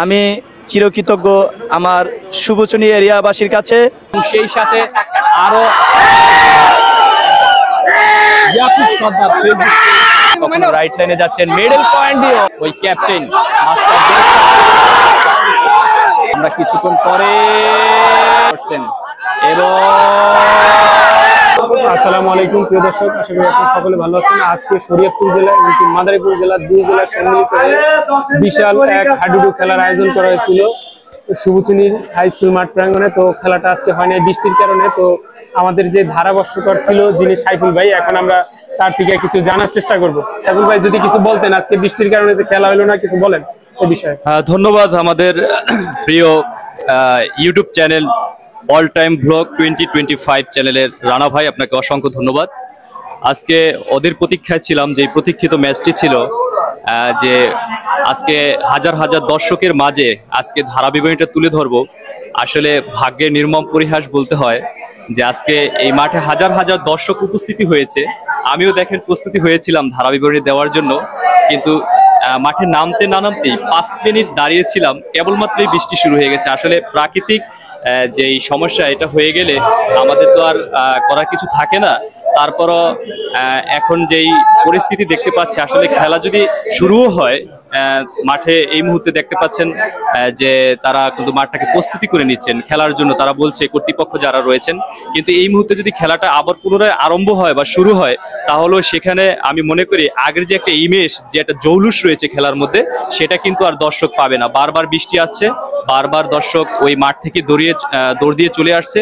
আমি চিরকৃতজ্ঞ আমার শুভচুনি এরিয়াবাসীর কাছে। সেই সাথে আরো রাইট লাইনে যাচ্ছেন, মিডল পয়েন্ট দিয়ে ওই ক্যাপ্টেন। আমরা কিছুক্ষণ পরে এবং আসসালামু আলাইকুম প্রিয় দর্শক, আশা করি আপনারা সকলে ভালো আছেন। আজকে শরীয়তপুর জেলা এবং মাদারীপুর জেলার দুই জেলার সম্মিলিত বিশাল এক হাডুডু খেলার আয়োজন করা হয়েছিল শুভচুনির হাই স্কুল মাঠ প্রাঙ্গণে। তো খেলাটা আজকে হয়নি বৃষ্টির কারণে। তো আমাদের যে ধারাভাষ্যকর ছিল যিনি সাইফুল ভাই, এখন আমরা তার থেকে কিছু জানার চেষ্টা করব। সাইফুল ভাই, যদি কিছু বলতেন, আজকে বৃষ্টির কারণে যে খেলা হলো না, কিছু বলেন এই বিষয়ে। ধন্যবাদ আমাদের প্রিয় YouTube channel all time blog 2025 চ্যানেলের রানা ভাই, আপনাকে অসংখ্য ধন্যবাদ। আজকে ওদের প্রতীক্ষায় ছিলাম, যে প্রতীক্ষিত ম্যাচটি ছিল, যে আজকে হাজার হাজার দর্শকের মাঝে আজকে ধারাবিবরণীটা তুলে ধরবো। আসলে ভাগ্যের নির্মম পরিহাস বলতে হয় যে আজকে এই মাঠে হাজার হাজার দর্শক উপস্থিতি হয়েছে। আমিও দেখেন প্রস্তুতি হয়েছিলাম ধারাবিবরণী দেওয়ার জন্য, কিন্তু মাঠে নামতে না নামতেই 5 মিনিট দাঁড়িয়েছিলাম, কেবলমাত্রই বৃষ্টি শুরু হয়ে গেছে। আসলে প্রাকৃতিক যেই সমস্যা, এটা হয়ে গেলে আমাদের তো আর করার কিছু থাকে না। তারপরও এখন যেই পরিস্থিতি দেখতে পাচ্ছি, আসলে খেলা যদি শুরুও হয়, মাঠে এই মুহূর্তে দেখতে পাচ্ছেন যে তারা কিন্তু মাঠটাকে প্রস্তুতি করে নিচ্ছেন খেলার জন্য, তারা বলছে কর্তৃপক্ষ যারা রয়েছেন। কিন্তু এই মুহূর্তে যদি খেলাটা আবার পুনরায় আরম্ভ হয় বা শুরু হয়, তাহলে সেখানে আমি মনে করি আগের যে একটা ইমেজ, যে একটা জৌলুস রয়েছে খেলার মধ্যে, সেটা কিন্তু আর দর্শক পাবে না। বারবার বৃষ্টি আসছে, বারবার দর্শক ওই মাঠ থেকে দৌড় দিয়ে চলে আসছে।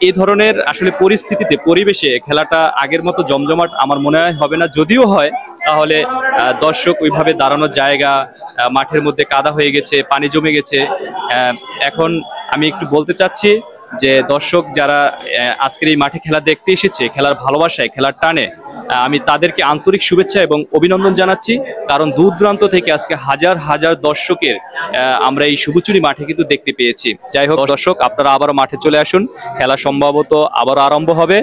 এই ধরনের আসলে পরিস্থিতিতে, পরিবেশে খেলাটা আগের মতো জমজমাট আমার মনে হয় হবে না। যদিও হয়, তাহলে দর্শক ওইভাবে দাঁড়ানোর জায়গা, মাঠের মধ্যে কাদা হয়ে গেছে, পানি জমে গেছে। এখন আমি একটু বলতে চাচ্ছি যে দর্শক যারা আজকের এই মাঠে খেলা দেখতে এসেছে, খেলার ভালোবাসায়, খেলার টানে, আমি তাদেরকে আন্তরিক শুভেচ্ছা এবং অভিনন্দন জানাচ্ছি। কারণ দূর দূরান্ত থেকে আজকে হাজার হাজার দর্শকের আমরা এই শুভচুনি মাঠে কিন্তু দেখতে পেয়েছি। যাই হোক দর্শক, আপনারা আবারও মাঠে চলে আসুন, খেলা সম্ভবত আবারও আরম্ভ হবে।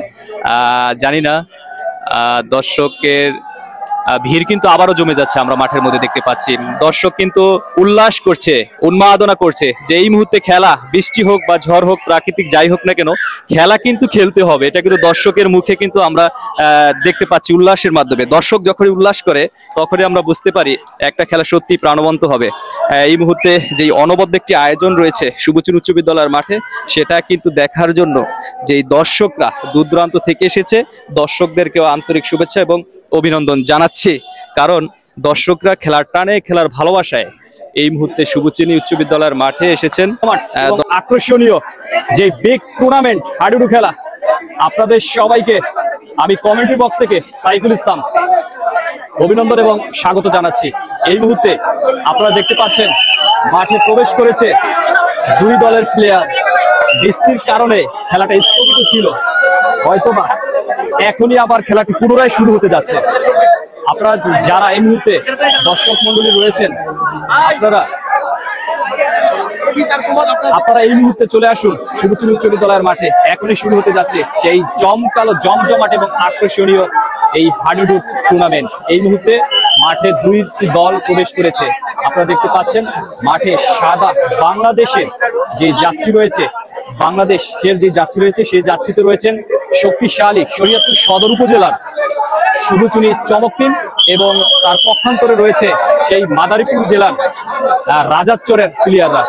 জানি না, দর্শকের ভিড় কিন্তু আবারও জমে যাচ্ছে, আমরা মাঠের মধ্যে দেখতে পাচ্ছি। দর্শক কিন্তু উল্লাস করছে, উন্মাদনা করছে যে এই মুহূর্তে খেলা, বৃষ্টি হোক বা ঝড় হোক, প্রাকৃতিক যাই হোক না কেন, খেলা কিন্তু খেলতে হবে। এটা কিন্তু দর্শকের মুখে কিন্তু আমরা দেখতে পাচ্ছি উল্লাসের মাধ্যমে। দর্শক যখনই উল্লাস করে, তখনই আমরা বুঝতে পারি একটা খেলা সত্যি প্রাণবন্ত হবে। এই মুহূর্তে যেই অনবদ্য একটি আয়োজন রয়েছে শুভচুনি উচ্চ বিদ্যালয়ের মাঠে, সেটা কিন্তু দেখার জন্য যেই দর্শকরা দূর দূরান্ত থেকে এসেছে, দর্শকদেরকেও আন্তরিক শুভেচ্ছা এবং অভিনন্দন জানাচ্ছি। কারণ দর্শকরা খেলার টানে, খেলার ভালোবাসায় এই মুহূর্তে শুভচুনি উচ্চ বিদ্যালয়ের মাঠে এসেছেন। আকর্ষণীয় যে বিগ টুর্নামেন্ট হাডুডু খেলা, আপনাদের সবাইকে আমি কমেন্ট্রি বক্স থেকে সাইফুল ইসলাম অভিনন্দন এবং স্বাগত জানাচ্ছি। এই মুহূর্তে আপনারা দেখতে পাচ্ছেন মাঠে প্রবেশ করেছে দুই দলের প্লেয়ার। বৃষ্টির কারণে খেলাটা স্থগিত ছিল, হয়তোবা এখনই আবার খেলাটি পুনরায় শুরু হতে যাচ্ছে। আপনারা যারা এই মুহূর্তে দর্শক মন্ডলী রয়েছেন, আপনারা এই মুহূর্তে চলে আসুন শুভচুনি উচ্চ বিদ্যালয়ের মাঠে। এখনই শুরু হতে যাচ্ছে সেই জমকালো, জমজমাট এবং আকর্ষণীয় এই হাডুডু টুর্নামেন্ট। এই মুহূর্তে মাঠে দুইটি দল প্রবেশ করেছে। আপনারা দেখতে পাচ্ছেন মাঠে সাদা বাংলাদেশের যে যাত্রী রয়েছে, বাংলাদেশের যে যাত্রী রয়েছে, সেই যাত্রীতে রয়েছেন শক্তিশালী শরীয়তপুর সদর উপজেলার শুভচুনি চমক টিম, এবং তার পক্ষান্তরে রয়েছে সেই মাদারীপুর জেলার রাজারচরের প্লেয়াররা।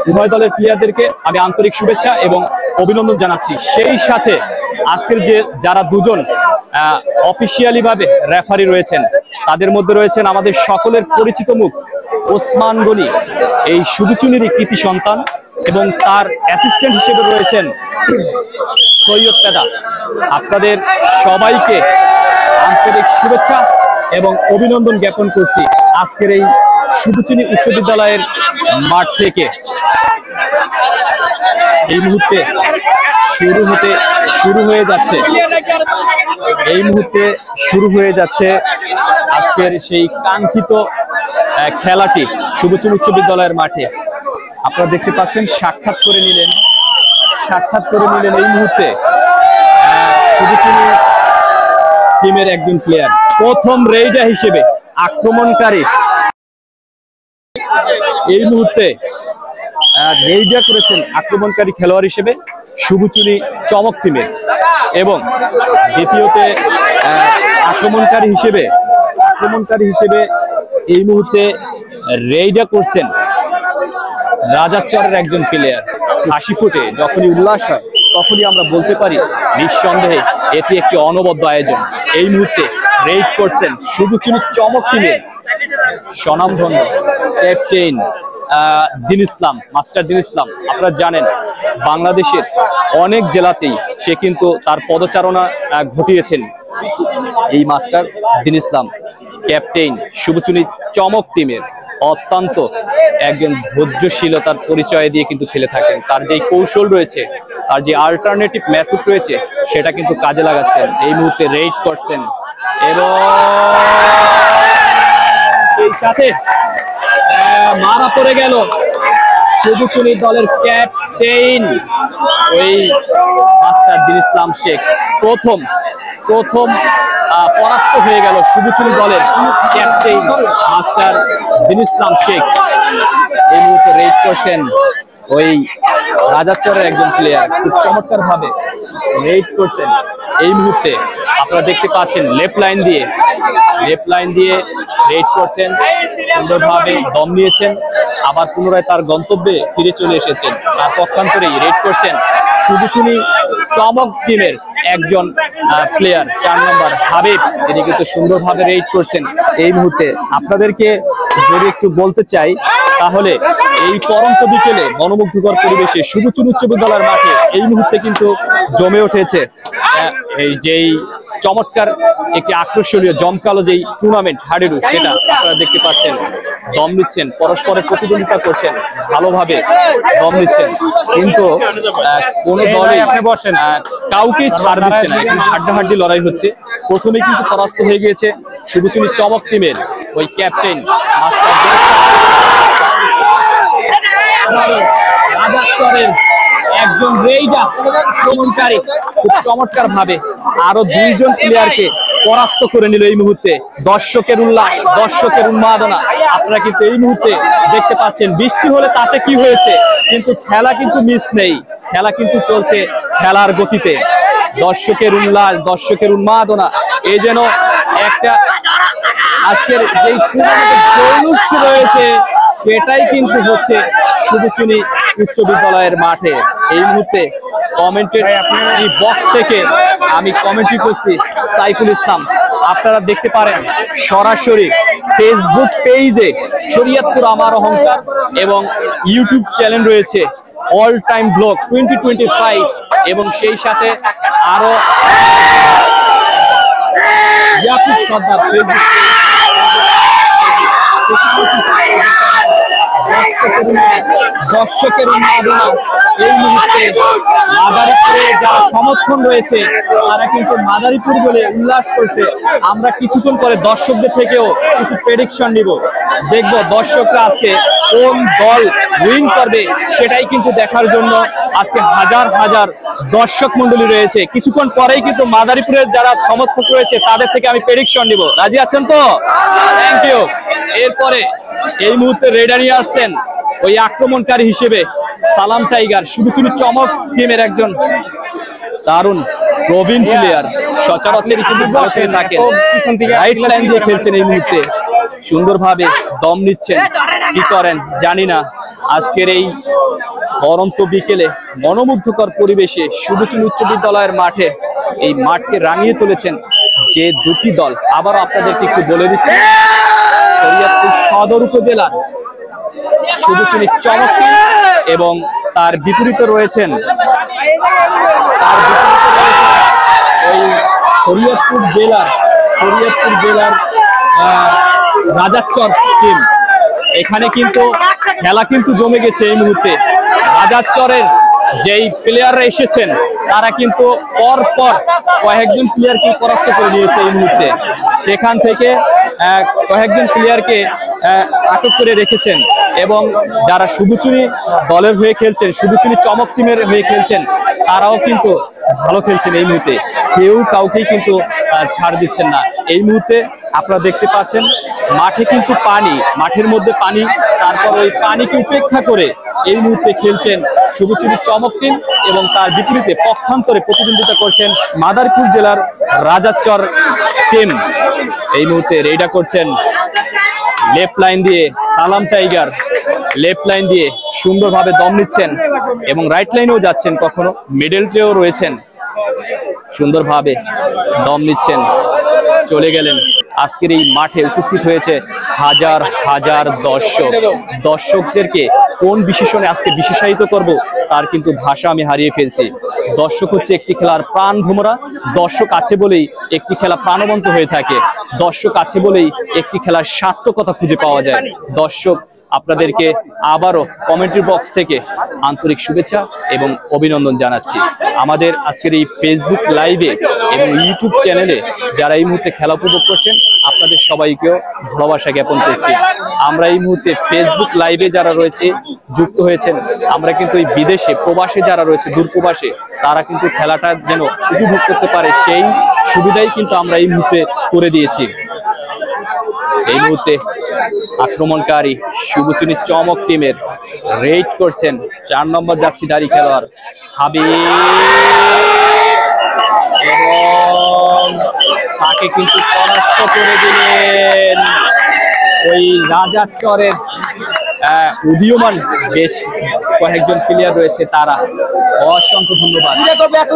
উভয় দলের প্লেয়ারদেরকে আমি আন্তরিক শুভেচ্ছা এবং অভিনন্দন জানাচ্ছি। সেই সাথে আজকের যে যারা দুজন অফিসিয়ালি ভাবে রেফারি রয়েছেন, তাদের মধ্যে রয়েছেন আমাদের সকলের পরিচিত মুখ ওসমান গনি, এই শুভচুনিরই কৃতি সন্তান, এবং তার অ্যাসিস্ট্যান্ট হিসেবে রয়েছেন সৈয়দ পেদা। আপনাদের সবাইকে আন্তরিক শুভেচ্ছা এবং অভিনন্দন জ্ঞাপন করছি আজকের এই শুভচুনি উচ্চ বিদ্যালয়ের মাঠ থেকে। এই মুহূর্তে শুরু হয়ে যাচ্ছে আজকের সেই কাঙ্ক্ষিত খেলাটি শুভচুনি উচ্চ বিদ্যালয়ের মাঠে। আপনারা দেখতে পাচ্ছেন সাক্ষাৎ করে নিলেন এই মুহূর্তে শুভচুনি টিমের একজন প্লেয়ার। প্রথম রেইডার হিসেবে আক্রমণকারী এই মুহূর্তে রেইডার করেছেন আক্রমণকারী খেলোয়াড় হিসেবে শুভচুনি চমক টিমের, এবং দ্বিতীয়তে আক্রমণকারী হিসেবে এই মুহূর্তে রেইডার করছেন রাজাচরের একজন প্লেয়ার। হাসি ফুটে যখনই উল্লাস হয় তখনই আমরা বলতে পারি নিঃসন্দেহে এটি একটি অনবদ্য আয়োজন। এই মুহূর্তে রেইড করছেন শুভচুনি চমক টিমের স্বনামধন্য ক্যাপ্টেন মাস্টার দিন ইসলাম। আপনারা জানেন বাংলাদেশের অনেক জেলাতেই সে কিন্তু তার পদচারণা ঘটিয়েছেন। এই মাস্টার দিন ইসলাম ক্যাপ্টেন শুভচুনি চমক টিমের অত্যন্ত একজন ধৈর্যশীলতার পরিচয় দিয়ে কিন্তু খেলে থাকেন। তার যে কৌশল রয়েছে, তার যে আল্টারনেটিভ মেথড রয়েছে, সেটা কিন্তু কাজে লাগাচ্ছেন। এই মুহূর্তে রেইড করছেন এবং সেই সাথে মারা পড়ে গেল শুভচুনি দলের ক্যাপ্টেন ওই মাস্টার দিন ইসলাম শেখ। প্রথম পরাস্ত হয়ে গেল শুভচুনি দলের ক্যাপ্টেন মাস্টার দিন ইসলাম শেখ। এই মুহূর্তে রেইড করছেন ওই রাজাচরের একজন প্লেয়ার, খুব চমৎকার ভাবে রেইড করছেন। এই মুহূর্তে আপনারা দেখতে পাচ্ছেন লেফট লাইন দিয়ে রেইড করছেন, সুন্দরভাবে দম নিয়েছেন, আবার পুনরায় তার গন্তব্যে ফিরে চলে এসেছেন। তার পক্ষান্তরেই রেইড করছেন শুভচুনি চমক টিমের একজন প্লেয়ার 4 নম্বর হাবিব। তিনি কিন্তু সুন্দরভাবে রেইড করছেন। এই মুহূর্তে আপনাদেরকে যদি একটু বলতে চাই তাহলে এই পরন্ত বিকেলে মনোমুগ্ধকর পরিবেশে শুভচুনি উচ্চ বিদ্যালয়ের মাঠে এই মুহূর্তে কিন্তু জমে উঠেছে এই যেই চমৎকার একটি আকর্ষণীয় জমকালো যেই টুর্নামেন্ট হাডুডু, সেটা আপনারা দেখতে পাচ্ছেন। দম নিচ্ছেন, পরস্পরের প্রতিদ্বন্দ্বিতা করছেন, ভালোভাবে দম নিচ্ছেন, কিন্তু কোন দলে কাউকেই ছাড় দিচ্ছে না। এখন হাড্ডাহাড্ডি লড়াই হচ্ছে। প্রথমে কিন্তু পরাস্ত হয়ে গিয়েছে শুভচুনি চমক টিমের ওই ক্যাপ্টেন রাজাচরের একজন রেইডার আক্রমণকারী, খুব চমৎকার ভাবে আরো 2 জন প্লেয়ারকে পরাস্ত করে নিল। এই মুহূর্তে দর্শকের উল্লাস, দর্শকের উন্মাদনা আপনারা কিন্তু এই মুহূর্তে দেখতে পাচ্ছেন। বৃষ্টি হলে তাতে কি হয়েছে, কিন্তু খেলা কিন্তু মিস নেই, খেলা কিন্তু চলছে খেলার গতিতে। দর্শকের উল্লাস, দর্শকের উন্মাদনা, এই যেন একটা আজকের যেই জৌলুস রয়েছে সেটাই কিন্তু হচ্ছে শুভচুনি উচ্চ বিদ্যালয়ের মাঠে। এই মুহূর্তে কমেন্টের এই বক্স থেকে আমি কমেন্ট্রি করছি সাইফুল ইসলাম। আপনারা দেখতে পারেন সরাসরি ফেসবুক পেজে শরীয়তপুর আমার অহংকার এবং ইউটিউব চ্যানেল রয়েছে অল টাইম ব্লগ 2025, এবং সেই সাথে আরো দর্শকের উন্মাদনা। এই মুহূর্তে মাদারীপুরে যারা সমর্থন রয়েছে তারা কিন্তু মাদারীপুর বলে উল্লাস করছে। আমরা কিছুক্ষণ পরে দর্শকদের থেকেও কিছু প্রেডিকশন নিব, দেখবো দর্শকরা আজকে কোন দল উইন করবে সেটাই কিন্তু দেখার জন্য আজকে হাজার হাজার দর্শক মন্ডলী রয়েছে। কিছুক্ষণ পরেই কিন্তু মাদারীপুরের যারা সমর্থক রয়েছে তাদের থেকে আমি প্রেডিকশন নিব। রাজি আছেন তো? Thank you. এরপরে এই মুহূর্তে রেডার নিয়ে আসছেন ওই আক্রমণকারী হিসেবে সালাম টাইগার, শুভচুনি চমক টিমের একজন দারুণ প্রবীণ প্লেয়ার, সচরাচর কিন্তু ভালো খেলে থাকেন, রাইট লাইন দিয়ে খেলছেন। এই মুহূর্তে সুন্দরভাবে দম নিচ্ছেন, কি করেন জানি না। আজকের এই পরন্ত বিকেলে মনোমুগ্ধকর পরিবেশে শুভচুনি উচ্চ বিদ্যালয়ের মাঠে এই মাঠকে রাঙিয়ে তুলেছেন যে 2টি দল। আবার আপনাদেরকে একটু বলে দিচ্ছি, শরীয়তপুর সদর উপজেলার শুভচুনি চমক টিম এবং তার বিপরীতে রয়েছেন ওই শরীয়তপুর জেলার রাজাচর টিম। এখানে কিন্তু খেলা কিন্তু জমে গেছে। এই মুহূর্তে রাজাচরের যেই প্লেয়াররা এসেছেন তারা কিন্তু পর কয়েকজন প্লেয়ারকে পরাস্ত করে নিয়েছে এই মুহূর্তে। সেখান থেকে কয়েকজন প্লেয়ারকে আটক করে রেখেছেন, এবং যারা শুভচুনি দলের হয়ে খেলছেন, শুভচুনি চমক টিমের হয়ে খেলছেন, তারাও কিন্তু ভালো খেলছেন। এই মুহূর্তে কেউ কাউকেই কিন্তু ছাড় দিচ্ছেন না। এই মুহূর্তে আপনারা দেখতে পাচ্ছেন মাঠে কিন্তু পানি, মাঠের মধ্যে পানি, তারপর ওই পানিকে উপেক্ষা করে এই মুহূর্তে খেলছেন শুভচুরি চমক টিম এবং তার বিপরীতে পক্ষান্তরে প্রতিদ্বন্দ্বিতা করছেন মাদারীপুর জেলার রাজাচর টিম। এই মুহূর্তে রেডা করছেন লেফট লাইন দিয়ে সালাম টাইগার, লেফট লাইন দিয়ে সুন্দরভাবে দম নিচ্ছেন এবং রাইট লাইনেও যাচ্ছেন, কখনো মিডলটেও রয়েছেন, সুন্দরভাবে দম নিচ্ছেন, চলে গেলেন। আজকের এই মাঠে উপস্থিত হয়েছে হাজার হাজার দর্শক। দর্শকদেরকে কোন বিশেষণে আজকে বিশেষায়িত করব তার কিন্তু ভাষা আমি হারিয়ে ফেলছি। দর্শক হচ্ছে একটি খেলার প্রাণ ভোমরা, দর্শক আছে বলেই একটি খেলা প্রাণবন্ত হয়ে থাকে, দর্শক আছে বলেই একটি খেলার সার্থকতা খুঁজে পাওয়া যায়। দর্শক আপনাদেরকে আবারও কমেন্ট্রি বক্স থেকে আন্তরিক শুভেচ্ছা এবং অভিনন্দন জানাচ্ছি। আমাদের আজকের এই ফেসবুক লাইভে এবং ইউটিউব চ্যানেলে যারা এই মুহূর্তে খেলা উপভোগ করছেন আপনাদের সবাইকেও ভালোবাসা জ্ঞাপন করছি। আমরা এই মুহূর্তে ফেসবুক লাইভে যারা রয়েছে যুক্ত হয়েছেন, আমরা কিন্তু এই বিদেশে প্রবাসে যারা রয়েছে, দূর প্রবাসে, তারা কিন্তু খেলাটা যেন উপভোগ করতে পারে সেই সুবিধাই কিন্তু আমরা এই মুহূর্তে করে দিয়েছি। এই মুহূর্তে আক্রমণকারী শুভচুরি চমক টিমের রেড করছেন 4 নম্বর জার্সিধারী খেলোয়াড় হাবিব এবং তাকে কিন্তু পরাস্ত করে দিলেন ওই রাজাচরের উদীয়মান বেশ কয়েকজন প্লেয়ার রয়েছে, তারা অসংখ্য ধন্যবাদ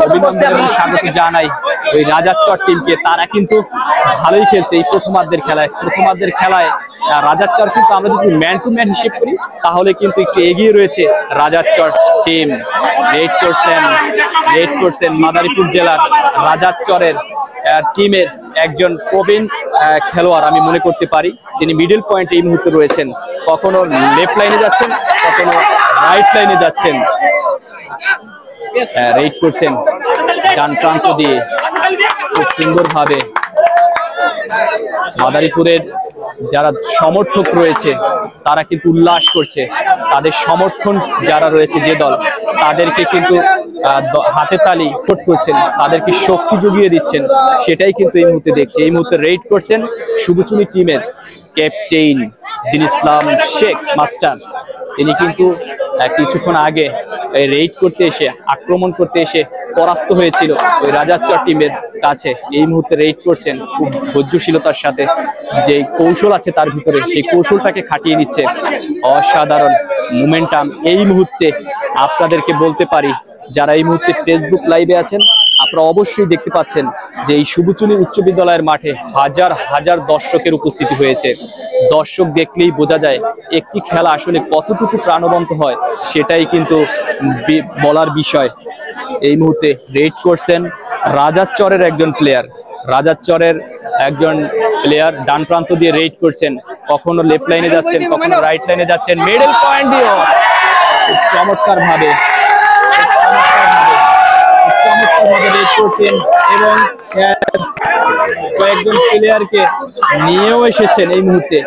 অভিনন্দন এবং স্বাগত জানাই ওই রাজাচর টিমকে। তারা কিন্তু ভালোই খেলছে এই প্রথমার্ধের খেলায়। রাজাচর কিন্তু আমরা যদি ম্যান টু ম্যান হিসেব করি তাহলে কিন্তু একটু এগিয়ে রয়েছে রাজাচর টিম। রেড করছেন মাদারীপুর জেলার রাজাচরের টিমের একজন প্রবীণ খেলোয়াড় আমি মনে করতে পারি, তিনি মিডল পয়েন্টে এই মুহূর্তে রয়েছেন, কখনো লেফট লাইনে যাচ্ছেন, কখনো রাইট লাইনে যাচ্ছেন। রেড করছেন ডান প্রান্ত দিয়ে খুব সুন্দরভাবে। মাদারীপুরের যারা সমর্থক রয়েছে তারা কিন্তু উল্লাস করছে, তাদের সমর্থন যারা রয়েছে যে দল, তাদেরকে কিন্তু হাতে তালি করছেন, তাদেরকে শক্তি জুগিয়ে দিচ্ছেন, সেটাই কিন্তু এই মুহূর্তে দেখছি। এই মুহূর্তে রেড করছেন শুভচুরি টিমের ক্যাপ্টেন দিন ইসলাম শেখ মাস্টার। তিনি কিন্তু কিছুক্ষণ আগে রেড করতে এসে, আক্রমণ করতে এসে পরাস্ত হয়েছিল ওই রাজাচর টিমের কাছে। এই মুহূর্তে রেড করছেন খুব ধৈর্যশীলতার সাথে, যে কৌশল আছে তার ভিতরে সেই কৌশলটাকে খাটিয়ে নিচ্ছে। অসাধারণ মোমেন্টাম এই মুহূর্তে আপনাদেরকে বলতে পারি, যারা এই মুহূর্তে ফেসবুক লাইভে আছেন আপনারা অবশ্যই দেখতে পাচ্ছেন যে এই শুভচুরি উচ্চ বিদ্যালয়ের মাঠে হাজার হাজার দর্শকের উপস্থিতি হয়েছে। দর্শক দেখলেই বোঝা যায় একটি খেলা আসলে কতটুকু প্রাণবন্ত হয়, সেটাই কিন্তু বলার বিষয়। এই মুহূর্তে রেড করছেন রাজাচরের একজন প্লেয়ার, ডান প্রান্ত দিয়ে রেড করছেন, কখনো লেফট লাইনে যাচ্ছেন, কখনো রাইট লাইনে যাচ্ছেন, মিডল পয়েন্ট দিয়ে চমৎকার ভাবে রেড করছেন এবং কয়েকজন প্লেয়ারকে নিয়েও এসেছেন। এই মুহূর্তে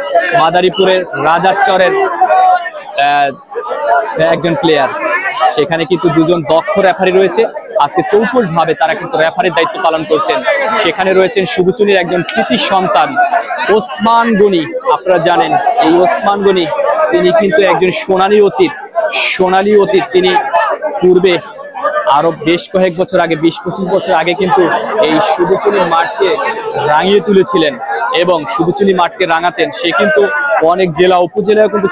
মাদারীপুরের রাজাচরের একজন প্লেয়ার, সেখানে কিন্তু দুজন দক্ষ রেফারি রয়েছে, আজকে চৌকস ভাবে তারা কিন্তু রেফারির দায়িত্ব পালন করছেন। সেখানে রয়েছেন শুভচুরির একজন কৃতি সন্তান ওসমান গনি। আপনারা জানেন এই ওসমান গনি তিনি কিন্তু একজন সোনালী অতীত। তিনি পূর্বে আরো বেশ কয়েক বছর আগে, 20-25 বছর আগে কিন্তু এই শুভচুরি মাঠকে রাঙিয়ে তুলেছিলেন এবং শুভচুরি মাঠকে রাঙাতেন। সে কিন্তু অনেক জেলা উপজেলায় কিন্তু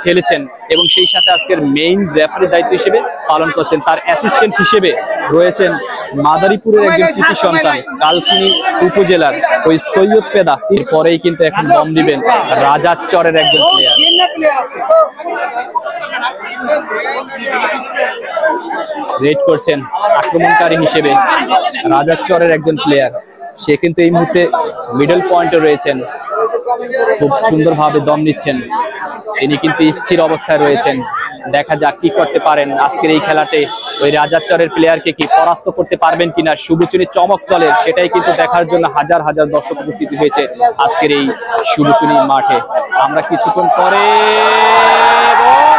খেলেছেন এবং সেই সাথে আজকের মেইন রেফারির দায়িত্ব হিসেবে পালন করছেন। তার অ্যাসিস্ট্যান্ট হিসেবে রয়েছেন মাদারীপুরের একজন কৃতি সন্তান, কালকিনি উপজেলার ওই সৈয়দ পেদা। এরপরেই কিন্তু এখন দম দিবেন রাজাচরের একজন প্লেয়ার। রেড করছেন আক্রমণকারী হিসেবে রাজাচরের একজন প্লেয়ার, সে কিন্তু এই মুহূর্তে মিডল পয়েন্টে রয়েছেন, খুব সুন্দরভাবে দম নিচ্ছেন, তিনি কিন্তু স্থির অবস্থায় রয়েছেন। দেখা যাক কি করতে পারেন আজকের এই খেলাতে, ওই রাজাচরের প্লেয়ারকে কি পরাস্ত করতে পারবেন কিনা শুভচুরি চমক দলের, সেটাই কিন্তু দেখার জন্য হাজার হাজার দর্শক উপস্থিত হয়েছে আজকের এই শুভচুরি মাঠে। আমরা কিছুক্ষণ পরে এবং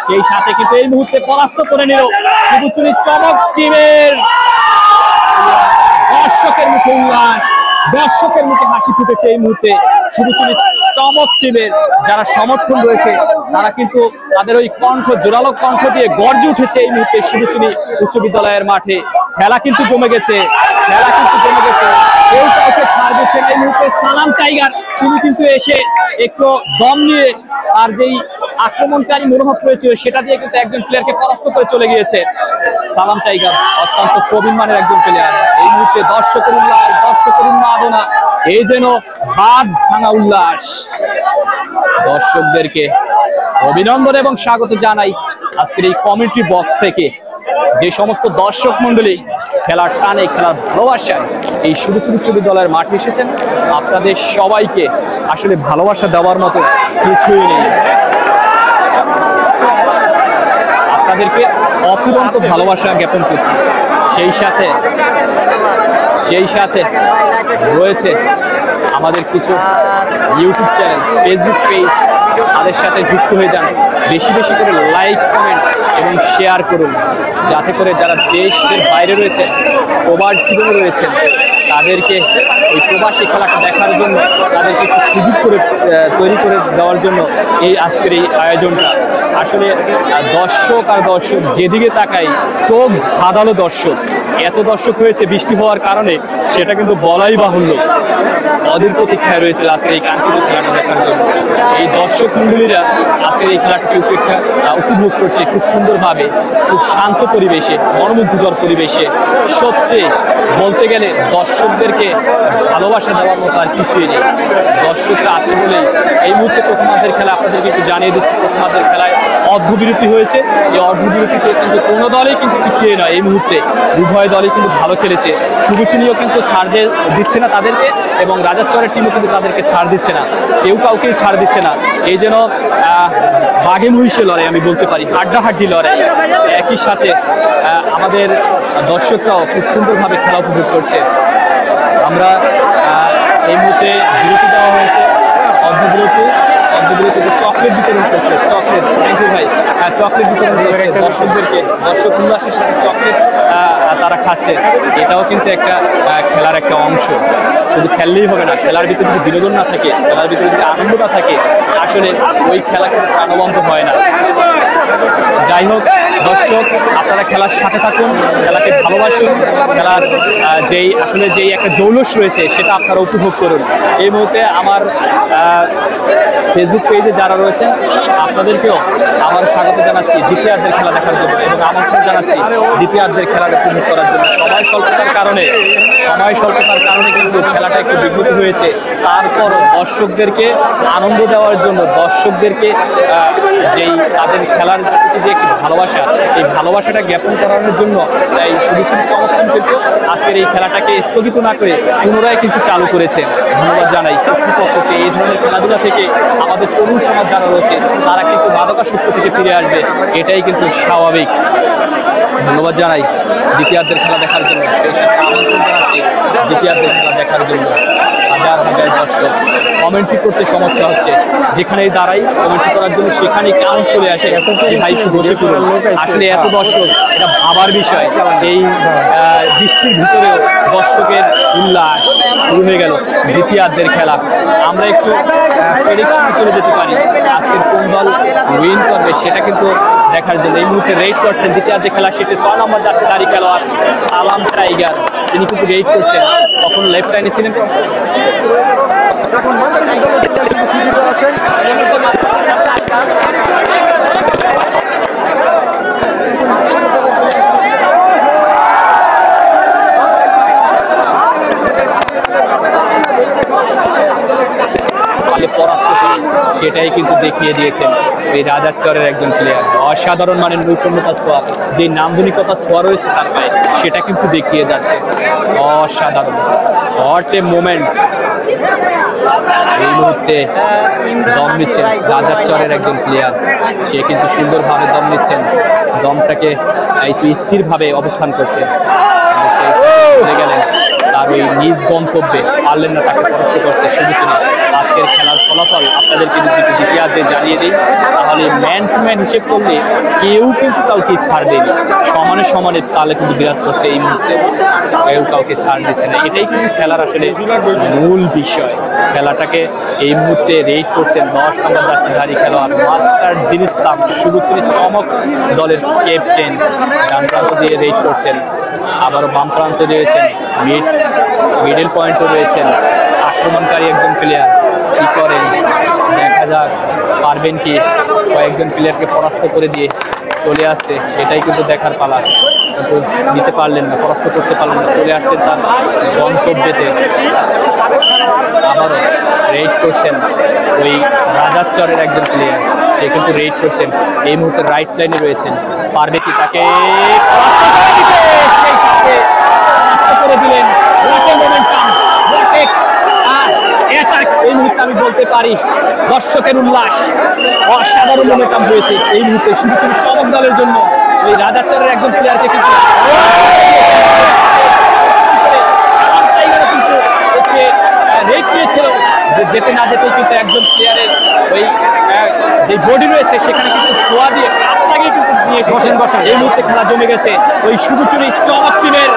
সেই সাথে কিন্তু এই মুহূর্তে পরাস্ত করে নিল শুভচুরি চমক টিমের দর্শকের মুখে উল্লাস, দর্শকের মুখে হাসি ফুটেছে এই মুহূর্তে। শুভচুনি চমক টিমের যারা সমর্থন রয়েছে তারা কিন্তু তাদের ওই কণ্ঠ, জোরালো কণ্ঠ দিয়ে গর্জে উঠেছে এই মুহূর্তে শুভচুনি উচ্চ বিদ্যালয়ের মাঠে। খেলা কিন্তু জমে গেছে, খেলা কিন্তু জমে গেছে, কেউ কাউকে ছাড় দিচ্ছে না এই মুহূর্তে। সালাম টাইগার তিনি কিন্তু এসে একটু দম নিয়ে আর যেই আক্রমণকারী মনোভাব রয়েছে সেটা দিয়ে কিন্তু একজন প্লেয়ারকে পরাস্ত করে চলে গিয়েছে। সালাম টাইগার অত্যন্ত প্রবীণ মানের একজন প্লেয়ার। এই মুহূর্তে দর্শকের উল্লাস, দর্শকের উন্মাদনা, এই যেন বাঁধ ভাঙা উল্লাস। দর্শকদেরকে অভিনন্দন এবং স্বাগত জানাই আজকের এই কমিউনিটি বক্স থেকে। যে সমস্ত দর্শক মন্ডলী খেলার টানে, খেলার ভালোবাসায় এই শুভচুনি উচ্চ বিদ্যালয়ের মাঠে এসেছেন, আপনাদের সবাইকে আসলে ভালোবাসা দেওয়ার মতো কিছুই নেই। আপনাদেরকে অফুরন্ত ভালোবাসা জ্ঞাপন করছি। সেই সাথে রয়েছে আমাদের কিছু ইউটিউব চ্যানেল, ফেসবুক পেজ, তাদের সাথে যুক্ত হয়ে যান। বেশি বেশি করে লাইক, কমেন্ট এবং শেয়ার করুন, যাতে করে যারা দেশের বাইরে রয়েছে, প্রবাস জীবনে রয়েছেন, তাদেরকে ওই প্রবাসী খেলাটা দেখার জন্য তাদেরকে একটু সুযোগ করে তৈরি করে দেওয়ার জন্য এই আজকের এই আয়োজনটা। আসলে দর্শক আর দর্শক যেদিকে তাকাই চোখ ধাঁধালো দর্শক। এত দর্শক হয়েছে বৃষ্টি হওয়ার কারণে, সেটা কিন্তু বলাই বাহুল্য। অধীর প্রতীক্ষায় রয়েছে আজকের এই কাঙ্ক্ষিত খেলাটা দেখার জন্য। এই দর্শক মন্ডলীরা আজকের এই খেলাটাকে উপভোগ করছে খুব সুন্দরভাবে, খুব শান্ত পরিবেশে, মনোমুগ্ধকর পরিবেশে। সত্যি বলতে গেলে দর্শকদেরকে ভালোবাসা দেওয়ার মতো আর কিছুই নেই। দর্শকরা আছে বলেই এই মুহূর্তে প্রথমার্ধের খেলা আপনাদেরকে একটু জানিয়ে দিচ্ছি। প্রথমার্ধের খেলায় অর্ধবিরতি হয়েছে। এই অর্ধবিরতিতে কিন্তু কোনো দলই কিন্তু পিছিয়ে নয়। এই মুহূর্তে উভয় দলই কিন্তু ভালো খেলেছে। শুভচুনিও কিন্তু ছাড় দিচ্ছে না তাদেরকে, এবং রাজারচরের টিমও কিন্তু তাদেরকে ছাড় দিচ্ছে না। কেউ কাউকেই ছাড় দিচ্ছে না। এই যেন বাঘে মহিষে লড়াই, আমি বলতে পারি হাড্ডাহাড্ডি লড়াই। একই সাথে আমাদের দর্শকরাও খুব সুন্দরভাবে খেলা উপভোগ করছে। আমরা এই মুহূর্তে বিরতি দেওয়া হয়েছে, অর্ধবিরতিতে চকলেট বিতরণ করছে। চকলেট, থ্যাংক ইউ ভাই। চকলেট বিতরণ করছে দর্শকদেরকে, দর্শক উল্লাসের সাথে চকলেট তারা খাচ্ছে। এটাও কিন্তু একটা খেলার একটা অংশ। শুধু খেললেই হবে না, খেলার ভিতরে যদি বিনোদন না থাকে, খেলার ভিতরে যদি আনন্দ না থাকে, আসলে ওই খেলা কিন্তু প্রাণবন্ত হয় না। যাই হোক দর্শক, আপনারা খেলার সাথে থাকুন, খেলাকে ভালোবাসুন, খেলার যেই একটা জৌলুস রয়েছে সেটা আপনারা উপভোগ করুন। এই মুহূর্তে আমার ফেসবুক পেজে যারা রয়েছেন আপনাদেরকেও আমার স্বাগত জানাচ্ছি দ্বিতীয়ার্ধের খেলা দেখার জন্য, এবং আমন্ত্রণ জানাচ্ছি দ্বিতীয়ার্ধের খেলাটা উপভোগ করার জন্য। সময় স্বল্পতার কারণে কিন্তু খেলাটা একটু বিঘ্নিত হয়েছে। তারপর দর্শকদেরকে আনন্দ দেওয়ার জন্য, দর্শকদেরকে যেই তাদের খেলার প্রতি যে একটি ভালোবাসা, এই ভালোবাসাটা জ্ঞাপন করানোর জন্য এই শুভচুনি চমৎকার কিন্তু আজকের এই খেলাটাকে স্থগিত না করে পুনরায় কিন্তু চালু করেছে। ধন্যবাদ জানাই কর্তৃপক্ষকে। এই ধরনের খেলাধুলা থেকে আমাদের তরুণ সমাজ যারা রয়েছে তারা কিন্তু মাদকাসক্ত থেকে ফিরে আসবে, এটাই কিন্তু স্বাভাবিক। ধন্যবাদ জানাই দ্বিতীয়ার্ধের খেলা দেখার জন্য। সেই সাথে আমন্ত্রণ জানাচ্ছি দ্বিতীয়ার্ধের খেলা দেখার জন্য। হাজার হাজার দর্শক কমেন্ট্রি করতে সমস্যা হচ্ছে, যেখানেই দাঁড়াই কমেন্ট্রি করার জন্য সেখানেই কাউন্ট চলে আসে, ভাই একটু বসে পড়ুন। আসলে এত দর্শক, এটা ভাবার বিষয়। এই বৃষ্টির ভিতরেও দর্শকের উল্লাস শুরু হয়ে গেল দ্বিতীয়ার্ধের খেলা। আমরা একটু প্রেডিকশনে চলে যেতে পারি, আজকের কোন দল উইন করবে সেটা কিন্তু দেখার জন্য। এই মুহূর্তে রেড করছেন দ্বিতীয়ার্ধের খেলা শেষে 6 নম্বর যাচ্ছে দাঁড়ি খেলোয়াড় সালাম টাইগার, তিনি কিন্তু রেড করছেন। কখন লেফট লাইনে ছিলেন, পরাস্ত করে সেটাই কিন্তু দেখিয়ে দিয়েছেন এই রাজারচরের একজন প্লেয়ার। অসাধারণ মানের নৈপুণ্যতার ছোঁয়া, যে নান্দনিকতার ছোঁয়া রয়েছে তার পায়ে, সেটা কিন্তু দেখিয়ে যাচ্ছে। অসাধারণ, হট এ মোমেন্ট। এই মুহূর্তে দম নিচ্ছেন রাজারচরের একজন প্লেয়ার, সে কিন্তু সুন্দরভাবে দম নিচ্ছেন, দমটাকে একটু স্থিরভাবে অবস্থান করছে। গেলেন তার ওই নিজ গন্তব্যে, পারলেন না তাকে পরাস্ত করতে। শুভচুনি আজকের খেলার ফলাফল আপনাদেরকে যদি দ্বিতীয়ার্ধে জানিয়ে দিই, তাহলে ম্যান টু ম্যান হিসেব করলে কেউ কিন্তু কাউকে ছাড় দেয়নি, সমানে সমানে তালে কিন্তু বিরাজ করছে এই মুহূর্তে, কেউ কাউকে ছাড় দিচ্ছে না। এটাই কিন্তু খেলার আসলে মূল বিষয়। খেলাটাকে এই মুহূর্তে রেড করছেন 10 নম্বর জার্সিধারী খেলোয়াড় মাস্টার দিন ইসলাম, শুভশ্রী চমক দলের ক্যাপ্টেন। ডান প্রান্ত দিয়ে রেড করছেন, আবারও বাম প্রান্তে রয়েছেন মিডল পয়েন্টও রয়েছেন আক্রমণকারী একজন প্লেয়ার। কি করেন দেখা যাক, পারবেন কি কয়েকজন প্লেয়ারকে পরাস্ত করে দিয়ে চলে আসতে, সেটাই কিন্তু দেখার পালা। কিন্তু নিতে পারলেন না, পরাস্ত করতে পারলেন না, চলে আসছেন তার গন্তব্যেতে। আবারও রেড করছেন ওই রাজারচরের একজন প্লেয়ার, সে কিন্তু রেড করছেন এই মুহূর্তে রাইট লাইনে রয়েছেন। পারবে কি তাকে করে দিলেন? এই মুহূর্তে আমি বলতে পারি দর্শকের উল্লাস, অসাধারণ মোমেন্টাম হয়েছে এই মুহূর্তে শুধু শুধু চমক দলের জন্য। ওই রাজারচরের একজন প্লেয়ারকে কিন্তু রেড পেয়েছিল, যেতে না যেতে কিন্তু একজন প্লেয়ারের ওই যে বডি রয়েছে সেখানে কিন্তু ছোঁয়া দিয়ে কাছ লাগিয়ে কিন্তু নিয়ে এসেছেন। এই মুহূর্তে খেলা জমে গেছে। ওই শুভচুরি চমক টিমের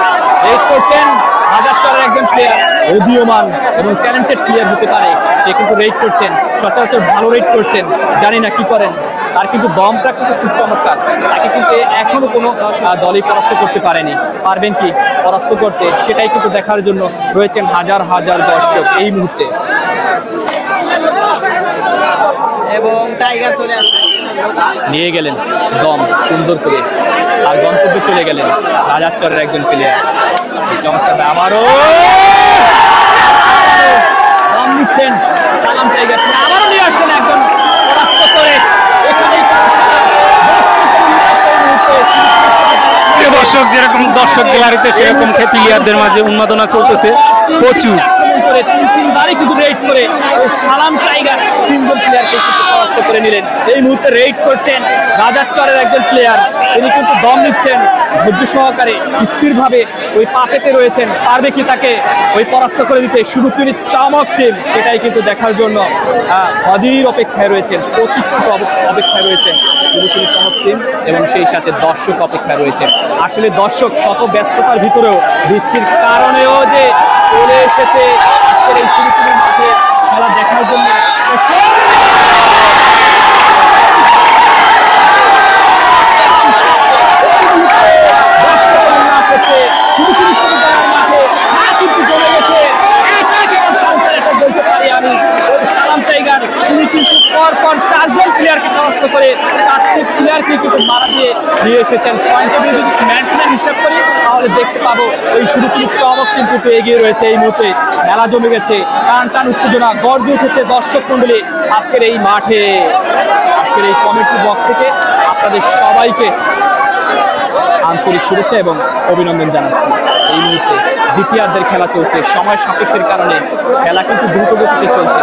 রেড করছেন রাজারচরের একজন প্লেয়ার, উদীয়মান এবং ট্যালেন্টেড প্লেয়ার হতে পারে, সে কিন্তু রেড করছেন, সচরাচর ভালো রেড করছেন, জানি না কি করেন। তার কিন্তু দমটা কিন্তু খুব চমৎকার, তাকে কিন্তু এখনো কোনো দলই পরাস্ত করতে পারেনি। পারবেন কি পরাস্ত করতে, সেটাই কিন্তু দেখার জন্য রয়েছেন হাজার হাজার দর্শক এই মুহূর্তে। এবং টাইগার চলে আসছে, নিয়ে গেলেন দম সুন্দর করে, আর গন্তব্যে চলে গেলেন রাজারচরের একজন প্লেয়ার। চমৎকার, আবারও দম নিচ্ছেন সালাম টাইগার, আবারও নিয়ে আসলেন একজন পরাস্ত করে। এখানেই দর্শক যেরকম দর্শক গ্যালারিতে সেরকম প্লেয়ারদের মাঝে উন্মাদনা চলতেছে প্রচুর। তিনবারই কিন্তু রেড করে সালাম টাইগার তিনজন প্লেয়ারকে কিন্তু পরাস্ত করে নিলেন। এই মুহূর্তে রেড করছেন রাজারচরের একজন প্লেয়ার, তিনি কিন্তু দম নিচ্ছেন ধৈর্য সহকারে, স্থিরভাবে ওই পা পেতে রয়েছেন। পারবে কি তাকে ওই পরাস্ত করে দিতে শুভচুরির চমক টিম, সেটাই কিন্তু দেখার জন্য অধীর অপেক্ষায় রয়েছেন, প্রতীক্ষিত অপেক্ষায় রয়েছেন শুভচুরির চমক টিম, এবং সেই সাথে দর্শক অপেক্ষায় রয়েছেন। আসলে দর্শক শত ব্যস্ততার ভিতরেও বৃষ্টির কারণেও যে চলে এসেছে আজকের এই শুভচুরির মাঠে খেলা দেখার জন্য। পরপর 4 জন প্লেয়ারকে পরাস্ত করে 4টি প্লেয়ারকে কিন্তু মারা দিয়ে নিয়ে এসেছেন। পয়েন্টে যদি ম্যান টু ম্যান হিসাব করি তাহলে দেখতে পাবো ওই শুভচুরির চমক কিন্তু এগিয়ে রয়েছে। এই মুহূর্তে মেলা জমে গেছে, টান টান উত্তেজনা, গর্জে উঠেছে দর্শক মন্ডলী আজকের এই মাঠে। আজকের এই কমেন্ট্রি বক্স থেকে আপনাদের সবাইকে আন্তরিক শুভেচ্ছা এবং অভিনন্দন জানাচ্ছি। এই মুহূর্তে দ্বিতীয়ার্ধের খেলা চলছে, সময় সাপেক্ষের কারণে খেলা কিন্তু দ্রুত গতিতে চলছে।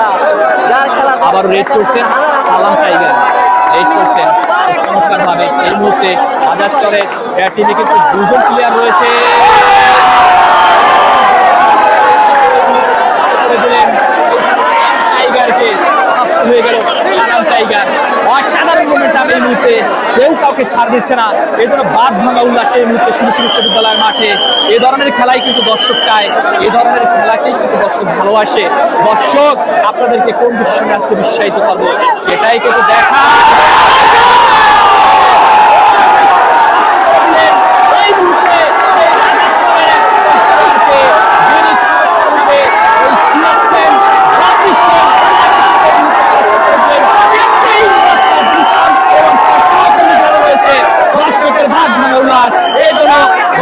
আবার রেড করছেন সালাম টাইগার, রেড করছেন চমৎকার ভাবে। এই মুহূর্তে রাজারচরের টিমে কিন্তু 2 জন প্লেয়ার রয়েছে, টাইগারকে হয়ে গেল সালাম টাইগার। অসাধারণ মোমেন্টাম এই মুহূর্তে, কেউ কাউকে ছাড় দিচ্ছে না। এই জন্য বাদ ভাঙা উল্লাসে এই মুহূর্তে শুভচুরি বিশ্ববিদ্যালয়ের মাঠে এই ধরনের খেলাই কিন্তু দর্শক চায়, এই ধরনের খেলাকেই কিন্তু দর্শক ভালোবাসে। দর্শক আপনাদেরকে কোন বিষয়ে আজকে বিশ্বাসিত করবে সেটাই কিন্তু দেখা।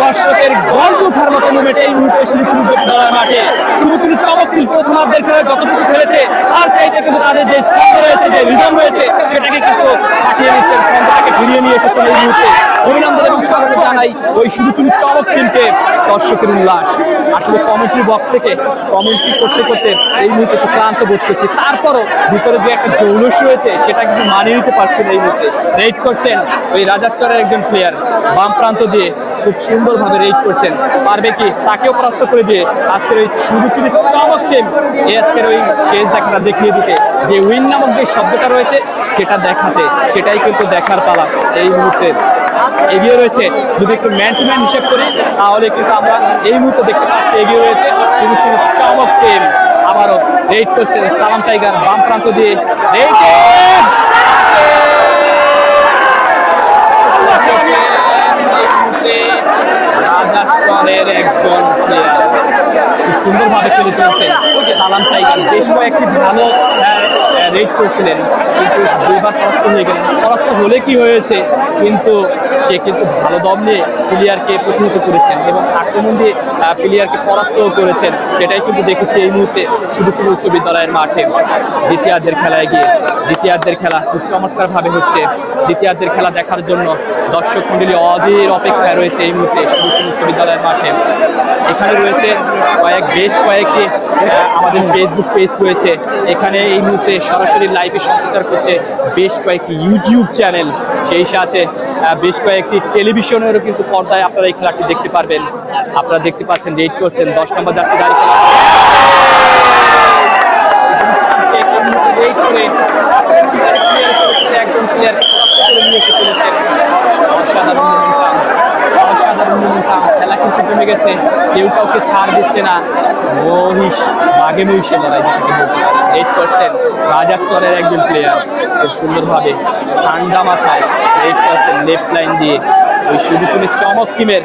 দর্শকের গল্প উঠার মতো মুভমেন্ট এই মুহূর্তে শুভচুরি বিশ্ববিদ্যালয়ের মাঠে। শুভচুরি চমক প্রথমার্ধের খেলায় যতটুকু খেলেছে তার চাইতে কিন্তু তাদের যে স্কন্দ রয়েছে, যে রিদম রয়েছে, সেটাকে কিন্তু কাটিয়ে নিচ্ছেন, ছন্দটাকে ফিরিয়ে নিয়ে এসেছেন এই মুহূর্তে। অভিনন্দন এবং স্বাগত জানাই ওই শুভচুরি চমক টিমকে। দর্শকের উল্লাস, আসলে কমেন্ট্রি বক্স থেকে কমেন্ট্রি করতে করতে এই মুহূর্তে একটু ক্লান্ত বোধ করছি, তারপরও ভিতরে যে একটা জৌলুস রয়েছে সেটা কিন্তু মানিয়ে নিতে পারছেন। এই মুহূর্তে রেড করছেন ওই রাজারচরের একজন প্লেয়ার, বাম প্রান্ত দিয়ে খুব সুন্দরভাবে রেড করছেন, পারবে কি তাকেও পরাস্ত করে দিয়ে আজকের ওই সুরুচির চমক টিম আজকের ওই শেষ দেখাটা দেখিয়ে দিতে, যে উইন নামক যে শব্দটা রয়েছে সেটা দেখাতে, সেটাই কিন্তু দেখার পালা এই মুহূর্তে। এগিয়ে রয়েছে, যদি একটু ম্যান টু ম্যান হিসেব করি তাহলে কিন্তু আমরা এই মুহূর্তে দেখতে পাচ্ছি এগিয়ে রয়েছে সুরুচির চমক টিম। আবারও রেড করছেন সালাম টাইগার বাম প্রান্ত দিয়ে, রাজাচরের একজন প্লেয়ার খুব সুন্দরভাবে খেলে চলছে সালাম টাইগার। বেশ কয়েকটি ভালো রেড করছিলেন কিন্তু দুইবার পরাস্ত হয়ে গেলেন। পরাস্ত হলে কি হয়েছে, কিন্তু সে কিন্তু ভালো দম নিয়ে প্লেয়ারকে প্রতিহত করেছেন এবং আক্রমণ দিয়ে প্লেয়ারকে পরাস্তও করেছেন, সেটাই কিন্তু দেখেছি এই মুহূর্তে শুভচির উচ্চ বিদ্যালয়ের মাঠে। দ্বিতীয়ার্ধের খেলায় গিয়ে দ্বিতীয়ার্ধের খেলা খুব চমৎকারভাবে হচ্ছে। দ্বিতীয়ার্ধের খেলা দেখার জন্য দর্শক মণ্ডলী অধীর অপেক্ষায় রয়েছে এই মুহূর্তে শুভচির উচ্চ বিদ্যালয়ের মাঠে। এখানে রয়েছে বেশ কয়েকটি আমাদের ফেসবুক পেজ রয়েছে, এখানে এই মুহূর্তে সরাসরি লাইভে সম্প্রচার করছে বেশ কয়েকটি ইউটিউব চ্যানেল, সেই সাথে বেশ কয়েকটি টেলিভিশনেরও কিন্তু পর্দায় আপনারা এই খেলাটি দেখতে পারবেন। আপনারা দেখতে পাচ্ছেন রেড করছেন 10 নম্বর যাচ্ছে গাড়ি খেলা একজন প্লেয়ারকে নিয়ে এসে চলেছেন। অসাধারণ খেলা কিন্তু কমে গেছে, কেউ কাউকে ছাড় দিচ্ছে না, মহিষ বাঘে মহিষে লড়াই যেটাকে বলতে পারে। 8% রাজাচরের একজন প্লেয়ার খুব সুন্দরভাবে ঠান্ডা মাথায় 8% লেফট লাইন দিয়ে ওই শুভচুনের চমক টিমের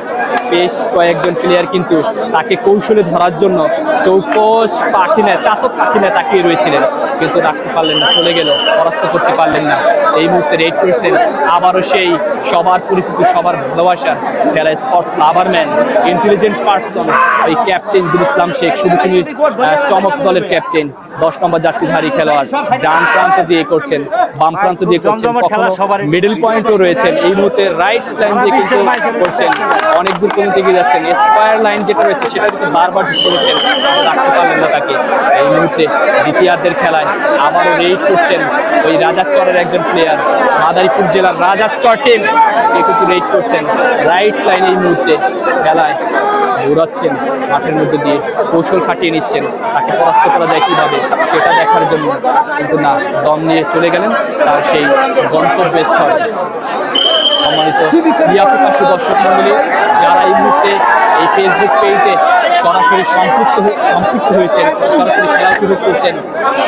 বেশ কয়েকজন প্লেয়ার কিন্তু তাকে কৌশলে ধরার জন্য চৌকস পাখিনা চাতক পাখিনা তাকিয়ে রয়েছিলেন, কিন্তু রাখতে পারলেন না, চলে গেল, পরাস্ত করতে পারলেন না। এই মুহূর্তে 8% আবারও সেই সবার পরিচিত সবার ভালোবাসার খেলা স্পোর্টস লাভারম্যান ইন্টেলিজেন্ট পার্সন ওই ক্যাপ্টেন ইসলাম শেখ শুভচুনির চমক দলের ক্যাপ্টেন 10 নম্বর যাত্রীধারী খেলোয়াড় ডান প্রান্ত দিয়ে করছেন, বাম প্রান্ত দিয়ে করছেন, মিডল পয়েন্টও রয়েছেন। এই মুহূর্তে রাইট লাইন দিয়ে কিন্তু করছেন, অনেক দূর পর্যন্ত এগিয়ে যাচ্ছেন। স্কয়ার লাইন যেটা রয়েছে সেটা কিন্তু বারবার ঢুকেছেন, রাখতে পারলেন না তাকে। এই মুহূর্তে দ্বিতীয়ার্ধের খেলায় আবারও রেড করছেন ওই রাজাচরের একজন প্লেয়ার, মাদারীপুর জেলার রাজাচর টিম, সে কিন্তু রেড করছেন রাইট লাইন। এই মুহূর্তে খেলায় দৌড়াচ্ছেন মাঠের মধ্যে দিয়ে, কৌশল খাটিয়ে নিচ্ছেন, তাকে পরাস্ত করা যায় কিভাবে সেটা দেখার জন্য, কিন্তু না, দম নিয়ে চলে গেলেন তার সেই গন্তব্যস্থল। সম্মানিত ক্রীড়া প্রকাশ্য দর্শক মণ্ডলী, যারা এই মুহূর্তে এই ফেসবুক পেজে সরাসরি সম্পৃক্ত হয়েছেন, সরাসরি খেলা উপভোগ করছেন,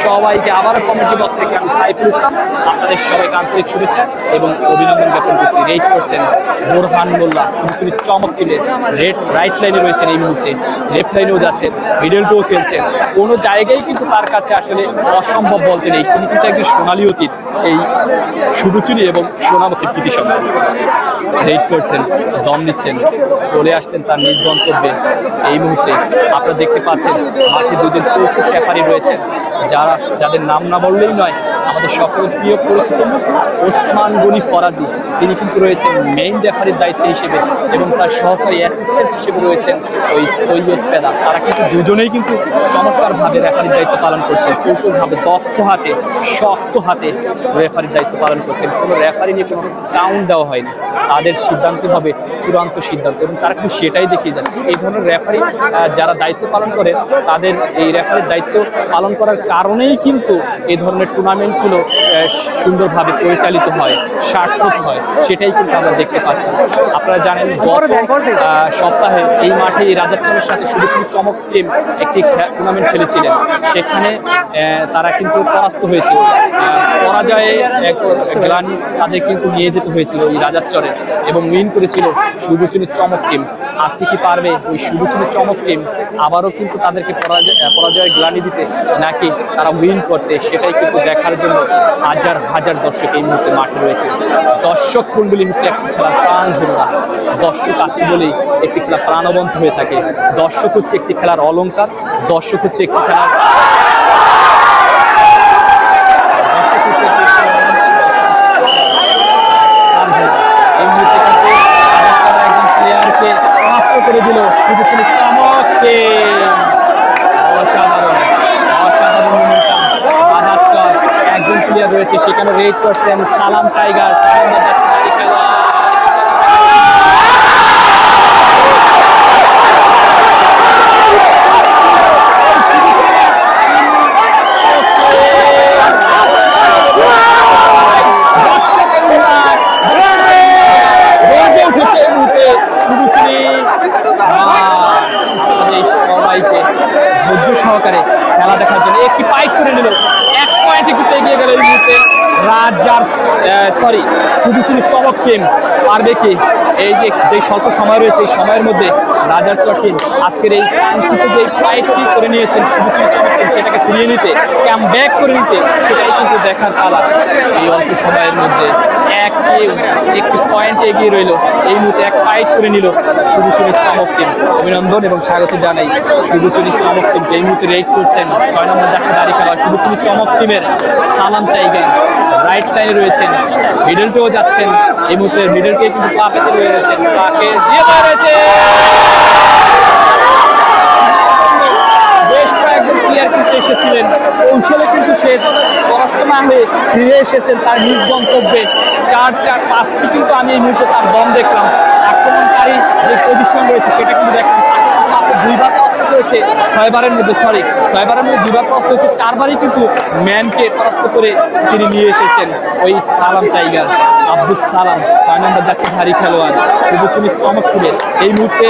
সবাইকে আবারও কমেন্ট বক্স থেকে আমি সাইফুল ইসলাম আপনাদের সবাইকে আন্তরিক শুভেচ্ছা এবং অভিনন্দন জ্ঞাপন করছি। রেড করছেন বোরহান মোল্লা শুভচুরির চমক টিমে রাইট লাইনে রয়েছেন, এই মুহূর্তে লেফট লাইনেও যাচ্ছেন, মিডল টুও খেলছেন, কোনো জায়গায় কিন্তু তার কাছে আসলে অসম্ভব বলতে নেই। তিনি কিন্তু একটি সোনালী অতীত এই শুভচুরি এবং সোনামতির প্রীতি সম্মান। রেড করছেন, দম নিচ্ছেন, চলে আসছেন তার নিজ গন্তব্যে। এই মুহূর্তে আপনারা দেখতে পাচ্ছেন মাঠে দুজন চৌকস রেফারি রয়েছেন, যাদের নাম না বললেই নয়, আমাদের সকলের প্রিয় পরিচিত ওসমান গনি ফরাজি, তিনি কিন্তু রয়েছেন মেইন রেফারির দায়িত্বে হিসেবে, এবং তার সহকারী অ্যাসিস্ট্যান্ট হিসেবে রয়েছেন ওই সৈয়দ পেদা। তারা কিন্তু দুজনেই কিন্তু চমৎকারভাবে রেফারির দায়িত্ব পালন করছেন, চৌকসভাবে দক্ষ হাতে শক্ত হাতে রেফারির দায়িত্ব পালন করছেন। কোনো রেফারি নিয়ে কোনো কাউন্ট দেওয়া হয়নি, তাদের সিদ্ধান্ত হবে চূড়ান্ত সিদ্ধান্ত, এবং তারা কিন্তু সেটাই দেখিয়ে যাচ্ছে। এই ধরনের রেফারি যারা দায়িত্ব পালন করেন, তাদের এই রেফারির দায়িত্ব পালন করার কারণেই কিন্তু এই ধরনের টুর্নামেন্টগুলো সুন্দরভাবে পরিচালিত হয়, সার্থক হয়, সেটাই কিন্তু আমরা দেখতে পাচ্ছি। আপনারা জানেন গত সপ্তাহে এই মাঠে রাজাচরের সাথে শুভচুরি চমক টিম একটি টুর্নামেন্ট খেলেছিলেন, সেখানে তারা কিন্তু পরাস্ত হয়েছিল। পরাজয়ে গ্লানি তাদের কিন্তু নিয়ে যেতে হয়েছিল ওই রাজাচরে, এবং উইন করেছিল শুভচুরির চমক টিম। আজকে কি পারবে ওই শুভচুরির চমক টিম আবারও কিন্তু তাদেরকে পরাজয়ের গ্লানি দিতে, নাকি তারা উইন করতে, সেটাই কিন্তু দেখার জন্য হাজার হাজার দর্শক এই মুহূর্তে মাঠে রয়েছে। দর্শক মণ্ডলী হচ্ছে একটি খেলার প্রাণ ধরুয়া, দর্শক আছে বলেই একটি খেলা প্রাণবন্ত হয়ে থাকে। দর্শক হচ্ছে একটি খেলার অলংকার, দর্শক হচ্ছে একটি খেলার করে দিল শুভচুরি চমককে। অসাধারণ রাজাচর একজন প্লেয়ার রয়েছে, সেখানে রেড করছেন সালাম টাইগার। সহকারে খেলা দেখার জন্য একটি ফাইট করে নিল, 1 পয়েন্টে কিন্তু এগিয়ে গেল এই মুহূর্তে রাজার শুধু চমক টিম। পারবে কি এই যে স্বল্প সময় রয়েছে এই সময়ের মধ্যে রাজার চর টিম আজকের এই কাঙ্ক্ষিত যে ফাইটটি করে নিয়েছেন শুধু চমক টিম সেটাকে ফিরিয়ে নিতে, কাম ব্যাক করে নিতে, সেটাই কিন্তু দেখার পালা। এই অল্প সময়ের মধ্যে একটি পয়েন্ট এগিয়ে রইল, এই মুহূর্তে 1 ফাইট করে নিল শুধু চমক টিম। অভিনন্দন এবং স্বাগত জানাই শুধু চমক টিমকে। এই মুহূর্তে রেড করছেন 6 নম্বর যাচ্ছে দাঁড়িয়ে খেলা শুধু চমক টিমের সালাম টাইগার রাইট লাইনে রয়েছেন, মিডল পেও যাচ্ছেন, এই মুহূর্তে মিডলকে কিন্তু পা পেতে রয়েছেন, পাকে দিয়ে রয়েছে। বেশ কয়েকজন প্লেয়ার কিন্তু এসেছিলেন, কৌশলে কিন্তু সে পরাস্ত না হয়ে ফিরে এসেছেন তার নিজ গন্তব্যে। 4-4-5টি কিন্তু আমি এই মুহূর্তে তার দম দেখলাম। আক্রমণকারী যে পজিশন রয়েছে সেটা কিন্তু দেখলাম, 2বার পরাস্ত করেছে 6বারের মধ্যে, 6বারের মধ্যে 2বার পরাস্ত হয়েছে, 4বারই কিন্তু ম্যানকে পরাস্ত করে তিনি নিয়ে এসেছেন ওই সালাম টাইগার আব্দুল সালাম। 6 নম্বর যাচ্ছে ভারী খেলোয়াড় শুধু চমক তুলে এই মুহূর্তে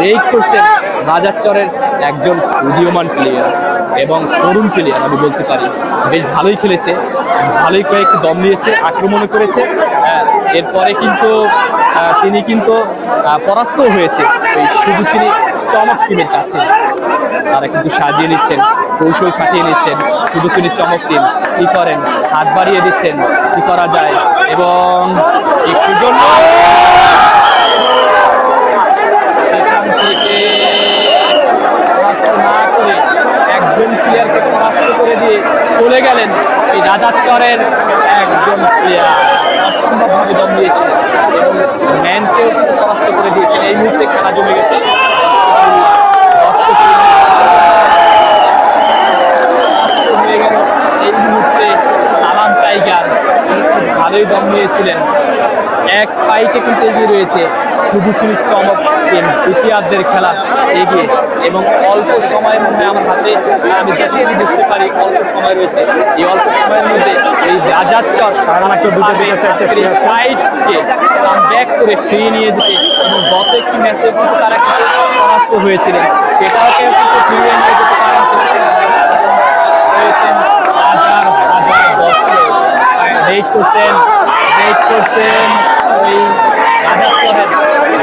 রেড করছেন রাজার চরের একজন উদীয়মান প্লেয়ার এবং তরুণ প্লেয়ার আমি বলতে পারি। বেশ ভালোই খেলেছে, ভালোই কয়েকটি দম নিয়েছে, আক্রমণও করেছে। এরপরে কিন্তু তিনি কিন্তু পরাস্ত হয়েছে এই শুধু চমক টিমের কাছে। তারা কিন্তু সাজিয়ে নিচ্ছেন, কৌশল খাটিয়ে নিচ্ছেন শুধু চমক টিম। কি করেন, হাত বাড়িয়ে দিচ্ছেন, কি করা যায় এবং একটু জন্য সেখান থেকে পরাস্ত না করে একজন প্লেয়ারকে পরাস্ত করে দিয়ে চলে গেলেন এই রাজার চরের একজন প্লেয়ার। অসম্ভবভাবে দম দিয়েছেন এবং ম্যানকেও পরাস্ত করে দিয়েছেন। এই মুহূর্তে খেলা জমে গেছে, দর্শক হয়ে গেল এই মুহূর্তে সালাম টাইগার খুব ভালোই দম নিয়েছিলেন। 1 ফাইটে কিন্তু এগিয়ে রয়েছে শুধু চমক টিম। দ্বিতীয়ার্ধের খেলা এগিয়ে এবং অল্প সময়ের মধ্যে আমার হাতে আমি যতটুকু বুঝতে পারি অল্প সময় রয়েছে। এই অল্প সময়ের মধ্যে এই রাজার চর ফাইটকে ব্যাক করে ফিরিয়ে নিয়ে যেতে এবং গত একটি ম্যাচে কিন্তু তারা পরাস্ত হয়েছিলেন, সেটাকে কিন্তু ফিরিয়ে নিয়ে যেতে পারেন রয়েছেন হাজার হাজার দর্শক। রেড করছেন ওই রাজার চরের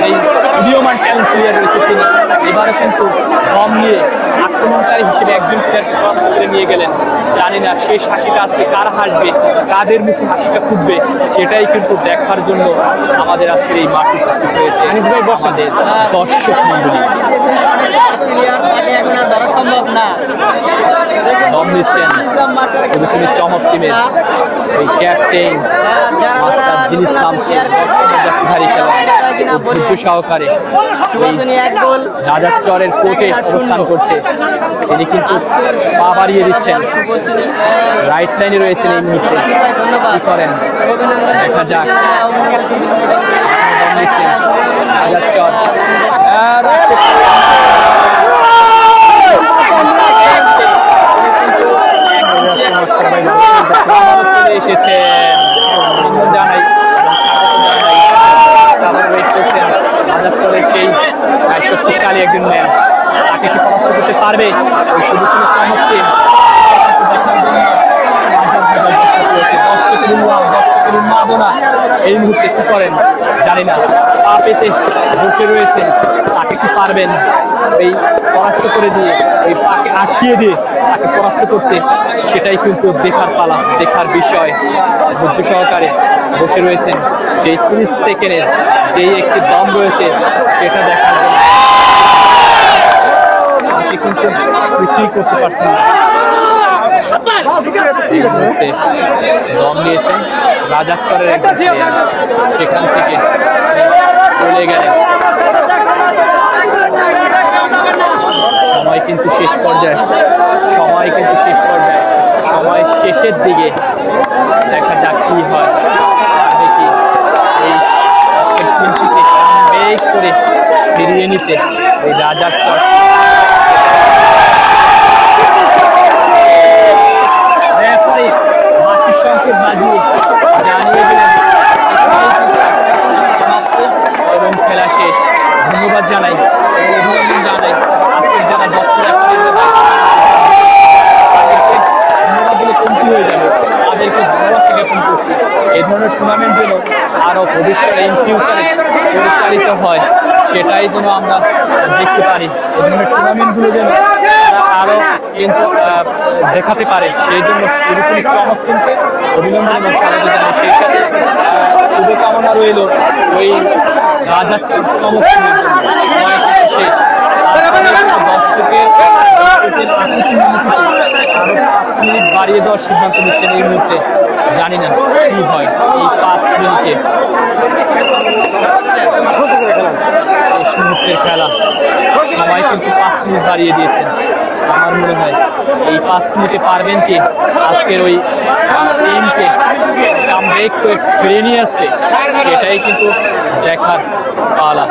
এই উদীয়মান ট্যালেন্ট প্লেয়ার রয়েছে তিনি। এবারে কিন্তু দম নিয়ে আক্রমণকারী হিসেবে একজন প্লেয়ারকে পরাস্ত করে নিয়ে গেলেন। জানি না শেষ হাসিটা আজকে কার হাসবে, কাদের মুখে হাসিটা ফুটবে, সেটাই কিন্তু দেখার জন্য আমাদের আজকের এই মাঠ উপস্থিত হয়েছে আমাদের দর্শক মন্ডলী। দম দিচ্ছেন শুধু চমক টিমের ওই ক্যাপ্টেন মাস্টার দিল ইসলাম শেখ। 10 নম্বর যাচ্ছে ভারী খেলা ধৈর্য সহকারে রাজার চরের কোর্টে অবস্থান করছে, তিনি কিন্তু পা বাড়িয়ে দিচ্ছেন, রাইট লাইনে রয়েছেন এই মুহূর্তে। কি করেন দেখা যাক। রাজার চর এসেছেন, জানাই রাজার চরের সেই শক্তিশালী একজন ম্যান, তাকে কি পরাস্ত করতে পারবে ওই শুধু চমক টিম। দর্শকের উন্মাদনা এই মুহূর্তে কি করেন জানি না, পা পেতে বসে রয়েছেন, তাকে কি পারবেন এই পরাস্ত করে দিয়ে ওই পাকে আটকিয়ে দিয়ে তাকে পরাস্ত করতে, সেটাই কিন্তু দেখার পালা, দেখার বিষয়। ধৈর্য সহকারে বসে রয়েছেন, সেই 30 সেকেন্ডের যেই একটি দম রয়েছে সেটা দেখার জন্য তাকে কিন্তু কিছুই করতে পারছেন না। দম নিয়েছেন রাজার চরের একজন প্লেয়ার, সেখান থেকে চলে গেলেন। সময় কিন্তু শেষ পর্যায়ে, সময় শেষের দিকে। দেখা যাক কি হয়, দেখি এই আজকের টিমটিকে ব্রেক করে ফিরিয়ে নিতে এই রাজার চর। বাঁশির সংকেত বাজিয়ে জানিয়ে দিলেন এবং খেলা শেষ। ধন্যবাদ জানাই, অভিনন্দন জানাই আজকের যারা দপ্তর আরো ভবিষ্যতে ইন ফিউচারে পরিচালিত হয়, সেটাই যেন আমরা দেখতে পারি। এই ধরনের টুর্নামেন্টগুলো যেন আরো কিন্তু দেখাতে পারে, সেই জন্য শুরুচুরি চমক কিন্তু অভিনন্দন এবং স্বাগত জানাই। সেই সাথে শুভকামনা রইল ওই রাজার চমক শেষ দর্শকের আরো 5 মিনিট বাড়িয়ে দেওয়ার সিদ্ধান্ত নিচ্ছেন এই মুহূর্তে। জানি না কি হয় এই 5 মিনিটে। শেষ মুহূর্তের খেলা, সবাই কিন্তু 5 মিনিট বাড়িয়ে দিয়েছেন। আমার মনে হয় এই 5 মিনিটে পারবেন কি আজকের ওই টিমকে কামব্যাক করে ফিরে নিয়ে আসতে, সেটাই কিন্তু দেখার পালা।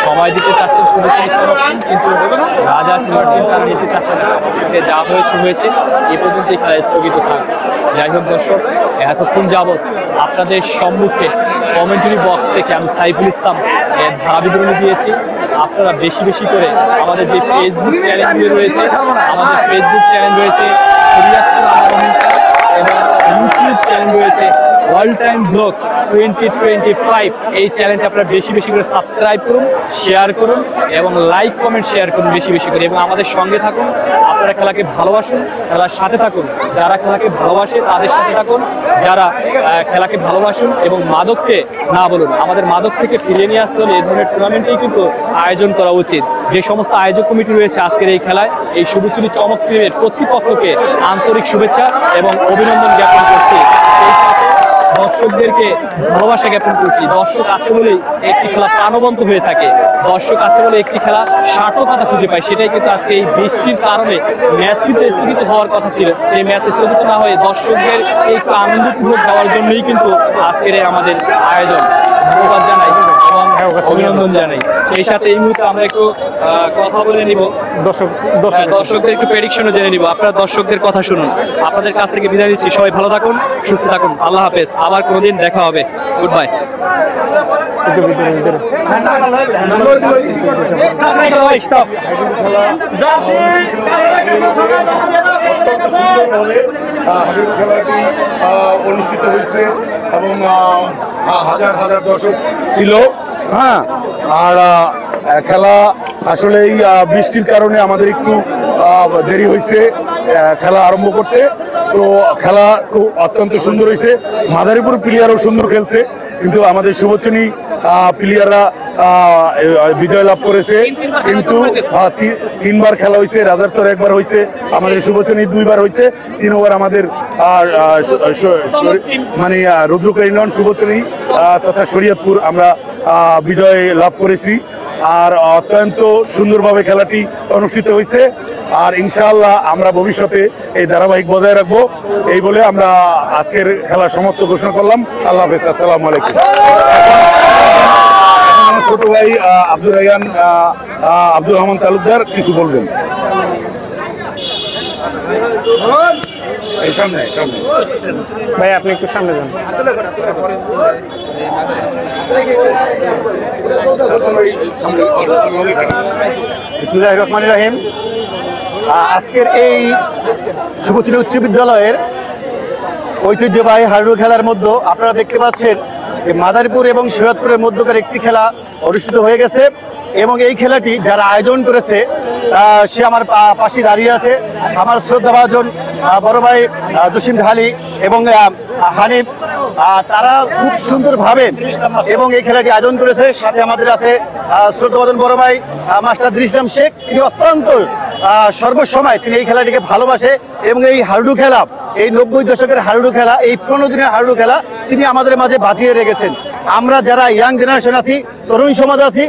সময় দিতে চাচ্ছেন শুভেচ্ছা চমক টিম, কিন্তু রাজা চুয়ার টিম তারা নিতে চাচ্ছে না। সে যা হয়েছে হয়েছে, এ পর্যন্ত এই খেলা স্থগিত থাক। যাই হোক দর্শক, এতক্ষণ যাবৎ আপনাদের সম্মুখে কমেন্টারি বক্স থেকে আমি সাইফুল ইসলাম এর ধারা বিবরণী দিয়েছি। আপনারা বেশি বেশি করে আমাদের যে ফেসবুক চ্যানেলগুলি রয়েছে, আমাদের ফেসবুক চ্যানেল রয়েছে এবং ইউটিউব চ্যানেল রয়েছে ওয়ার্ল্ড টাইম ব্লগ 2025, এই চ্যানেলটা আপনারা বেশি বেশি করে সাবস্ক্রাইব করুন, শেয়ার করুন এবং লাইক কমেন্ট শেয়ার করুন বেশি বেশি করে, এবং আমাদের সঙ্গে থাকুন। আপনারা খেলাকে ভালোবাসুন, খেলার সাথে থাকুন। যারা খেলাকে ভালোবাসে তাদের সাথে থাকুন, যারা খেলাকে ভালোবাসুন এবং মাদককে না বলুন। আমাদের মাদক থেকে ফিরিয়ে নিয়ে আসতে হলে এই ধরনের টুর্নামেন্টেই কিন্তু আয়োজন করা উচিত। যে সমস্ত আয়োজক কমিটি রয়েছে আজকের এই খেলায়, এই শুভচুরি চমক টিমের কর্তৃপক্ষকে আন্তরিক শুভেচ্ছা এবং অভিনন্দন জ্ঞাপন করছি। সেই সাথে দর্শকদেরকে ভালোবাসা জ্ঞাপন করছি। দর্শক আছে বলেই একটি খেলা প্রাণবন্ত হয়ে থাকে, দর্শক আছে বলে একটি খেলা সার্থকতা খুঁজে পায়। সেটাই কিন্তু আজকে এই বৃষ্টির কারণে ম্যাচ কিন্তু স্থগিত হওয়ার কথা ছিল, সেই ম্যাচ স্থগিত না হয়ে দর্শকদের একটু আনন্দ উপভোগ দেওয়ার জন্যই কিন্তু আজকের এই আমাদের আয়োজন। ধন্যবাদ জানাই এবং অভিনন্দন জানাই। সেই সাথে এই মুহূর্তে আমরা একটু কথা বলে নিব, দর্শকদের একটু প্রেডিকশনও জেনে নিব। আপনারা দর্শকদের কথা শুনুন। আপনাদের কাছ থেকে বিদায় নিচ্ছি। সবাই ভালো থাকুন, সুস্থ থাকুন। আল্লাহ হাফেজ। আবার কোনোদিন দেখা হবে। Good bye. খেলাটি অনুষ্ঠিত হয়েছে এবং হাজার হাজার দর্শক ছিল। হ্যাঁ, আর খেলা আসলে এই বৃষ্টির কারণে আমাদের একটু দেরি হয়েছে খেলা আরম্ভ করতে। তো খেলা খুব অত্যন্ত সুন্দর হয়েছে। মাদারীপুর প্লেয়ারও সুন্দর খেলছে, কিন্তু আমাদের শুভচনী প্লেয়াররা বিজয় লাভ করেছে। কিন্তু 3বার খেলা হয়েছে, রাজারচর 1বার হয়েছে, আমাদের শুভচনী 2বার হয়েছে, 3 ওভার আমাদের মানে রুদ্রকা ইউনিয়ন শুভচনী তথা শরীয়তপুর আমরা বিজয় লাভ করেছি। আর অত্যন্ত সুন্দরভাবে খেলাটি অনুষ্ঠিত হয়েছে। আর ইনশাআল্লাহ আমরা ভবিষ্যতে এই ধারাবাহিক বজায় রাখবো। এই বলে আমরা আজকের খেলা সমাপ্ত ঘোষণা করলাম। আল্লাহ হাফেজ, আসসালামু আলাইকুম। আমার ছোট ভাই আব্দুর রায়হান আব্দুর রহমান তালুকদার কিছু বলবেন। ভাই আপনি একটু সামনে যান। বিসমিল্লাহির রহমানির রহিম। আজকের এই শুভচনী উচ্চ বিদ্যালয়ের ঐতিহ্যবাহী হাডুডু খেলার মধ্যে আপনারা দেখতে পাচ্ছেন যে মাদারীপুর এবং শরীয়তপুরের মধ্যকার একটি খেলা অনুষ্ঠিত হয়ে গেছে এবং এই খেলাটি যারা আয়োজন করেছে সে আমার পাশে দাঁড়িয়ে আছে। আমার শ্রদ্ধাভাজন বড় ভাই জসিম ঢালি এবং হানিফ, তারা খুব সুন্দরভাবে এবং এই খেলাটি আয়োজন করেছে। সাথে আমাদের আছে শ্রদ্ধাভাজন বড় ভাই মাস্টার ইসলাম শেখ, তিনি অত্যন্ত সর্বসময় তিনি এই খেলাটিকে ভালোবাসে এবং এই হাডুডু খেলা, এই 90 দশকের হাডুডু খেলা, এই 15 দিনের হাডুডু খেলা তিনি আমাদের মাঝে বাঁধিয়ে রেখেছেন। আমরা যারা ইয়াং জেনারেশন আছি, তরুণ সমাজ আছি,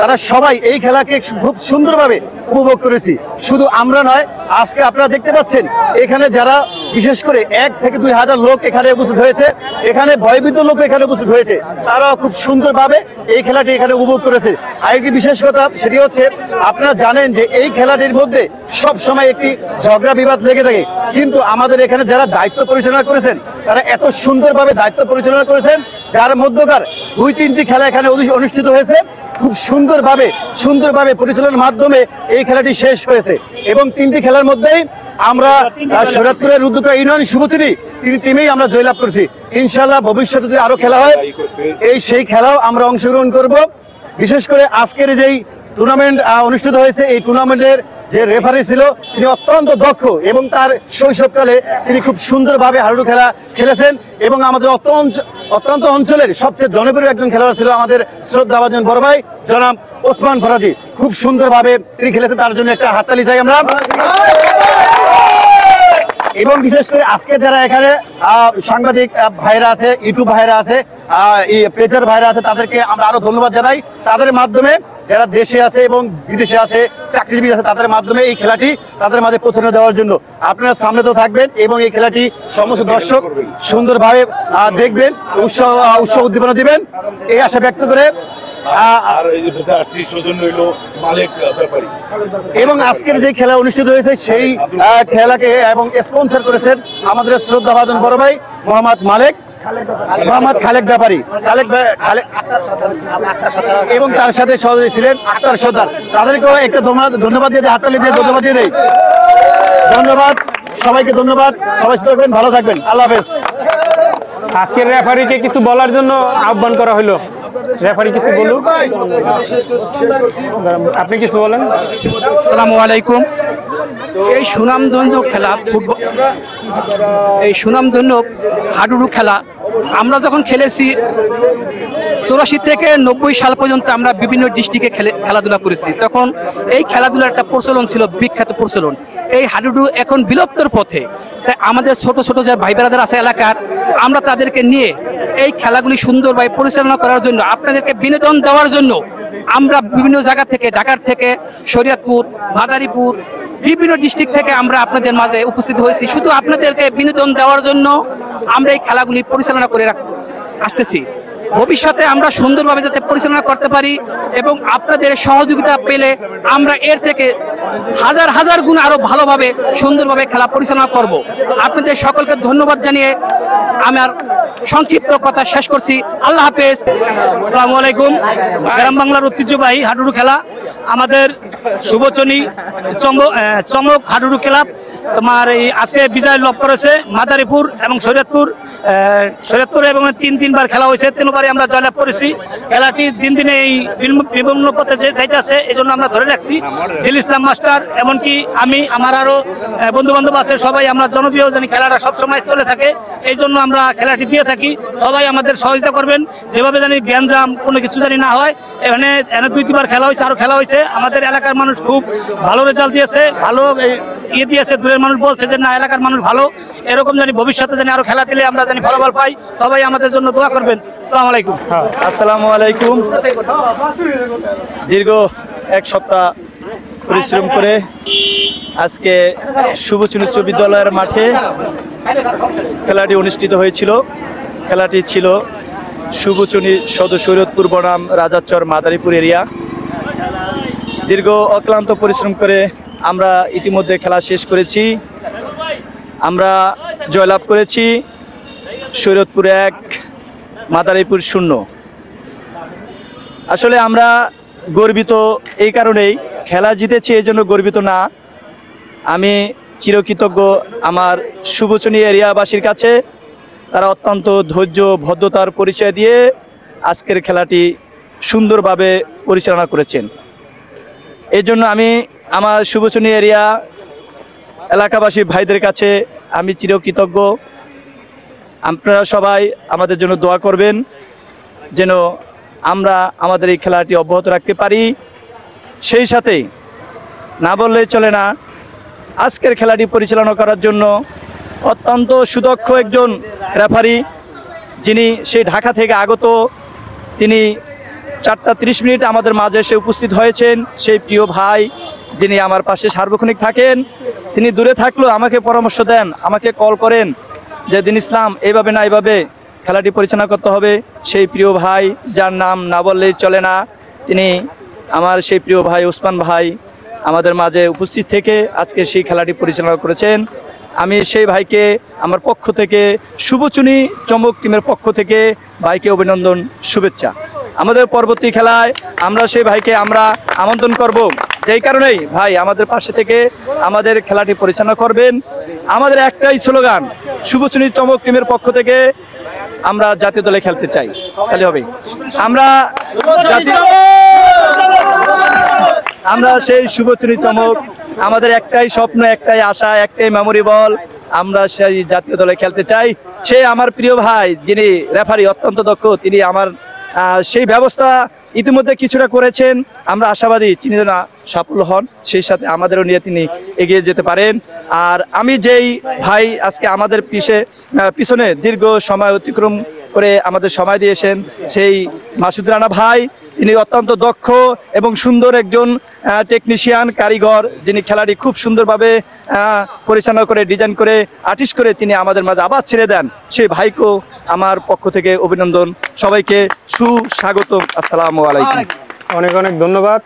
তারা সবাই এই খেলাকে খুব সুন্দরভাবে উপভোগ করেছি। শুধু আমরা নয়, আজকে আপনারা দেখতে পাচ্ছেন এখানে যারা বিশেষ করে 1 থেকে 2 হাজার লোক এখানে উপস্থিত হয়েছে, এখানে ভয়ভীত লোক এখানে উপস্থিত হয়েছে, তারাও খুব সুন্দরভাবে এই খেলাটি এখানে উপভোগ করেছে। আরেকটি বিশেষ কথা সেটি হচ্ছে, আপনারা জানেন যে এই খেলাটির মধ্যে সব সময় একটি ঝগড়া বিবাদ লেগে থাকে, কিন্তু আমাদের এখানে যারা দায়িত্ব পরিচালনা করেছেন তারা এত সুন্দরভাবে দায়িত্ব পরিচালনা করেছেন, যার মধ্যকার 2-3টি খেলা এখানে অনুষ্ঠিত হয়েছে। খুব সুন্দরভাবে পরিচালনার মাধ্যমে এই খেলাটি শেষ হয়েছে এবং 3টি খেলার মধ্যেই আমরা শরীয়তপুরের রুদ্রকা ইউনিয়ন শুভচনী 3 টিমেই আমরা জয়লাভ করেছি। ইনশাল্লাহ ভবিষ্যতে যদি আরো খেলা হয় সেই খেলাও আমরা অংশগ্রহণ করব। বিশেষ করে আজকের যেই টুর্নামেন্ট অনুষ্ঠিত হয়েছে, এই টুর্নামেন্টের যে রেফারি ছিল তিনি অত্যন্ত দক্ষ এবং তার শৈশবকালে তিনি খুব সুন্দরভাবে হাডুডু খেলা খেলেছেন এবং আমাদের অত্যন্ত অঞ্চলের সবচেয়ে জনপ্রিয় একজন খেলোয়াড় ছিল আমাদের শ্রদ্ধাভাজন বড় ভাই জনাব ওসমান ফরাজি। খুব সুন্দরভাবে তিনি খেলেছেন, তার জন্য একটা হাততালি চাই আমরা। এবং বিশেষ করে আজকে যারা এখানে সাংবাদিক ভাইরা আছে, ইউটিউব ভাইরা আছে, পেজার ভাইরা আছে, তাদেরকে আমরা আরো ধন্যবাদ জানাই। তাদের মাধ্যমে যারা দেশে আছে এবং বিদেশে আছে, চাকরিজীবী আছে, তাদের মাধ্যমে এই খেলাটি তাদের মাঝে পৌঁছানো দেওয়ার জন্য আপনারা সামনে তো থাকবেন এবং এই খেলাটি সমস্ত দর্শক সুন্দরভাবে দেখবেন, উৎসাহ উদ্দীপনা দিবেন, এই আশা ব্যক্ত করে এবং আজকের যে খেলা অনুষ্ঠিত হয়েছে সেই খেলাকে এবং স্পন্সর করেছেন আমাদের শ্রদ্ধাভাজন বড় ভাই মোহাম্মদ খালেক ব্যাপারী এবং তার সাথে সহযোগী ছিলেন আক্তার সর্দার। তাদেরকেও একটা ধন্যবাদ দিয়ে হাততালি দিয়ে ধন্যবাদ দিয়ে দেয়। ধন্যবাদ সবাইকে, ধন্যবাদ। সবাই সুস্থ থাকবেন, ভালো থাকবেন, আল্লাহ হাফেজ। আজকের রেফারিকে কিছু বলার জন্য আহ্বান করা হলো। রেফারি কিছু বলুন, আপনি কিছু বলেন। আসসালামু আলাইকুম। এই সুনামধন্য খেলা ফুটবল, এই সুনামধন্য হাডুডু খেলা আমরা যখন খেলেছি 84 থেকে 90 সাল পর্যন্ত আমরা বিভিন্ন ডিস্ট্রিক্টে খেলাধুলা করেছি। তখন এই খেলাধুলার একটা প্রচলন ছিল, বিখ্যাত প্রচলন। এই হাডুডু এখন বিলুপ্তর পথে। তাই আমাদের ছোট ছোট যে ভাই বেড়াদের আছে এলাকার, আমরা তাদেরকে নিয়ে এই খেলাগুলি সুন্দরভাবে পরিচালনা করার জন্য, আপনাদেরকে বিনোদন দেওয়ার জন্য আমরা বিভিন্ন জায়গা থেকে, ঢাকার থেকে, শরীয়তপুর, মাদারীপুর, বিভিন্ন ডিস্ট্রিক্ট থেকে আমরা আপনাদের মাঝে উপস্থিত হয়েছি। শুধু আপনাদেরকে বিনোদন দেওয়ার জন্য আমরা এই খেলাগুলি পরিচালনা করে আসতেছি। ভবিষ্যতে আমরা সুন্দরভাবে যাতে পরিচালনা করতে পারি এবং আপনাদের সহযোগিতা পেলে আমরা এর থেকে হাজার হাজার গুণ আরো ভালোভাবে সুন্দরভাবে খেলা পরিচালনা করব। আপনাদের সকলকে ধন্যবাদ জানিয়ে আমার সংক্ষিপ্ত কথা শেষ করছি। আল্লাহ হাফেজ। আসসালামু আলাইকুম। গ্রাম বাংলার ঐতিহ্যবাহী হাডুডু খেলা, আমাদের শুভচনী চমক হাডুডু ক্লাব তোমার এই আজকে বিজয় লাভ করেছে মাদারীপুর এবং শরীয়তপুর এবং তিনবার খেলা হয়েছে, 3বারই আমরা জয়লাভ করেছি। খেলাটি দিন দিনে এই বিভিন্ন পথে যাইতেছে, এই জন্য আমরা ধরে রাখছি। দিল ইসলাম মাস্টার, এমনকি আমি, আমার আরো বন্ধু বান্ধব আছে, সবাই আমরা জনপ্রিয় জানি খেলাটা সবসময় চলে থাকে, এই জন্য আমরা খেলাটি দিয়ে থাকি। সবাই আমাদের সহযোগিতা করবেন, যেভাবে জানি গ্যাঞ্জাম কোনো কিছু জানি না হয়। এখানে 2-3বার খেলা হয়েছে, আরো খেলা হয়েছে। আমাদের এলাকার মানুষ খুব ভালো রেজাল্ট দিয়েছে, ভালো ইয়ে দিয়েছে। দূরের মানুষ বলছে যে না, এলাকার মানুষ ভালো। এরকম জানি ভবিষ্যতে জানি আরো খেলা দিলে আমরা জানি ফলাফল পাই। সবাই আমাদের জন্য দোয়া করবেন। আসসালামু আলাইকুম। আসসালামু আলাইকুম। দীর্ঘ এক সপ্তাহ পরিশ্রম করে আজকে শুভচনী উচ্চ বিদ্যালয়ের মাঠে খেলাটি অনুষ্ঠিত হয়েছিল। খেলাটি ছিল শুভচনী সদর শরীয়তপুর বনাম রাজাচর মাদারীপুর এরিয়া। দীর্ঘ অক্লান্ত পরিশ্রম করে আমরা ইতিমধ্যে খেলা শেষ করেছি। আমরা জয়লাভ করেছি শরীয়তপুর 1, মাদারীপুর 0। আসলে আমরা গর্বিত এই কারণেই, খেলা জিতেছি এই জন্য গর্বিত না। আমি চিরকৃতজ্ঞ আমার শুভচনী এরিয়াবাসীর কাছে। তারা অত্যন্ত ধৈর্য ভদ্রতার পরিচয় দিয়ে আজকের খেলাটি সুন্দরভাবে পরিচালনা করেছেন। এই জন্য আমি আমার শুভচনী এরিয়া এলাকাবাসী ভাইদের কাছে আমি চিরকৃতজ্ঞ। আপনারা সবাই আমাদের জন্য দোয়া করবেন যেন আমরা আমাদের এই খেলাটি অব্যাহত রাখতে পারি। সেই সাথে না বললেই চলে না, আজকের খেলাটি পরিচালনা করার জন্য অত্যন্ত সুদক্ষ একজন রেফারি, যিনি সেই ঢাকা থেকে আগত, তিনি 4:30 আমাদের মাঝে এসে উপস্থিত হয়েছেন। সেই প্রিয় ভাই যিনি আমার পাশে সার্বক্ষণিক থাকেন, তিনি দূরে থাকলেও আমাকে পরামর্শ দেন, আমাকে কল করেন যে দিন ইসলাম এইভাবে না এইভাবে খেলাটি পরিচালনা করতে হবে। সেই প্রিয় ভাই, যার নাম না বললেই চলে না, তিনি আমার সেই প্রিয় ভাই ওসমান ভাই আমাদের মাঝে উপস্থিত থেকে আজকে সেই খেলাটি পরিচালনা করেছেন। আমি সেই ভাইকে আমার পক্ষ থেকে, শুভচনী চমক টিমের পক্ষ থেকে ভাইকে অভিনন্দন, শুভেচ্ছা। আমাদের পরবর্তী খেলায় আমরা সেই ভাইকে আমরা আমন্ত্রণ করব, যেই কারণেই ভাই আমাদের পাশে থেকে আমাদের খেলাটি পরিচালনা করবেন। আমাদের একটাই স্লোগান, শুভচনী চমক টিমের পক্ষ থেকে আমরা জাতীয় দলে খেলতে চাই, তাহলে হবে। আমরা সেই শুভচুনি চমক, আমাদের একটাই স্বপ্ন, একটাই আশা, একটাই মেমোরেবল, আমরা সেই জাতীয় দলে খেলতে চাই। সে আমার প্রিয় ভাই যিনি রেফারি অত্যন্ত দক্ষ, তিনি আমার সেই ব্যবস্থা ইতিমধ্যে কিছুটা করেছেন। আমরা আশাবাদী তিনি যেন সফল হন, সেই সাথে আমাদেরও নিয়ে তিনি এগিয়ে যেতে পারেন। আর আমি যেই ভাই আজকে আমাদের পিছনে দীর্ঘ সময় অতিক্রম করে আমাদের সময় দিয়েছেন, সেই মাসুদ রানা ভাই, তিনি অত্যন্ত দক্ষ এবং সুন্দর একজন টেকনিশিয়ান, কারিগর, যিনি খেলাটি খুব সুন্দরভাবে পরিচালনা করে, ডিজাইন করে, আর্টিস্ট করে তিনি আমাদের মাঝে আবার ছেড়ে দেন। সেই ভাইকেও আমার পক্ষ থেকে অভিনন্দন, সবাইকে সুস্বাগতম। আসসালামু আলাইকুম। অনেক অনেক ধন্যবাদ।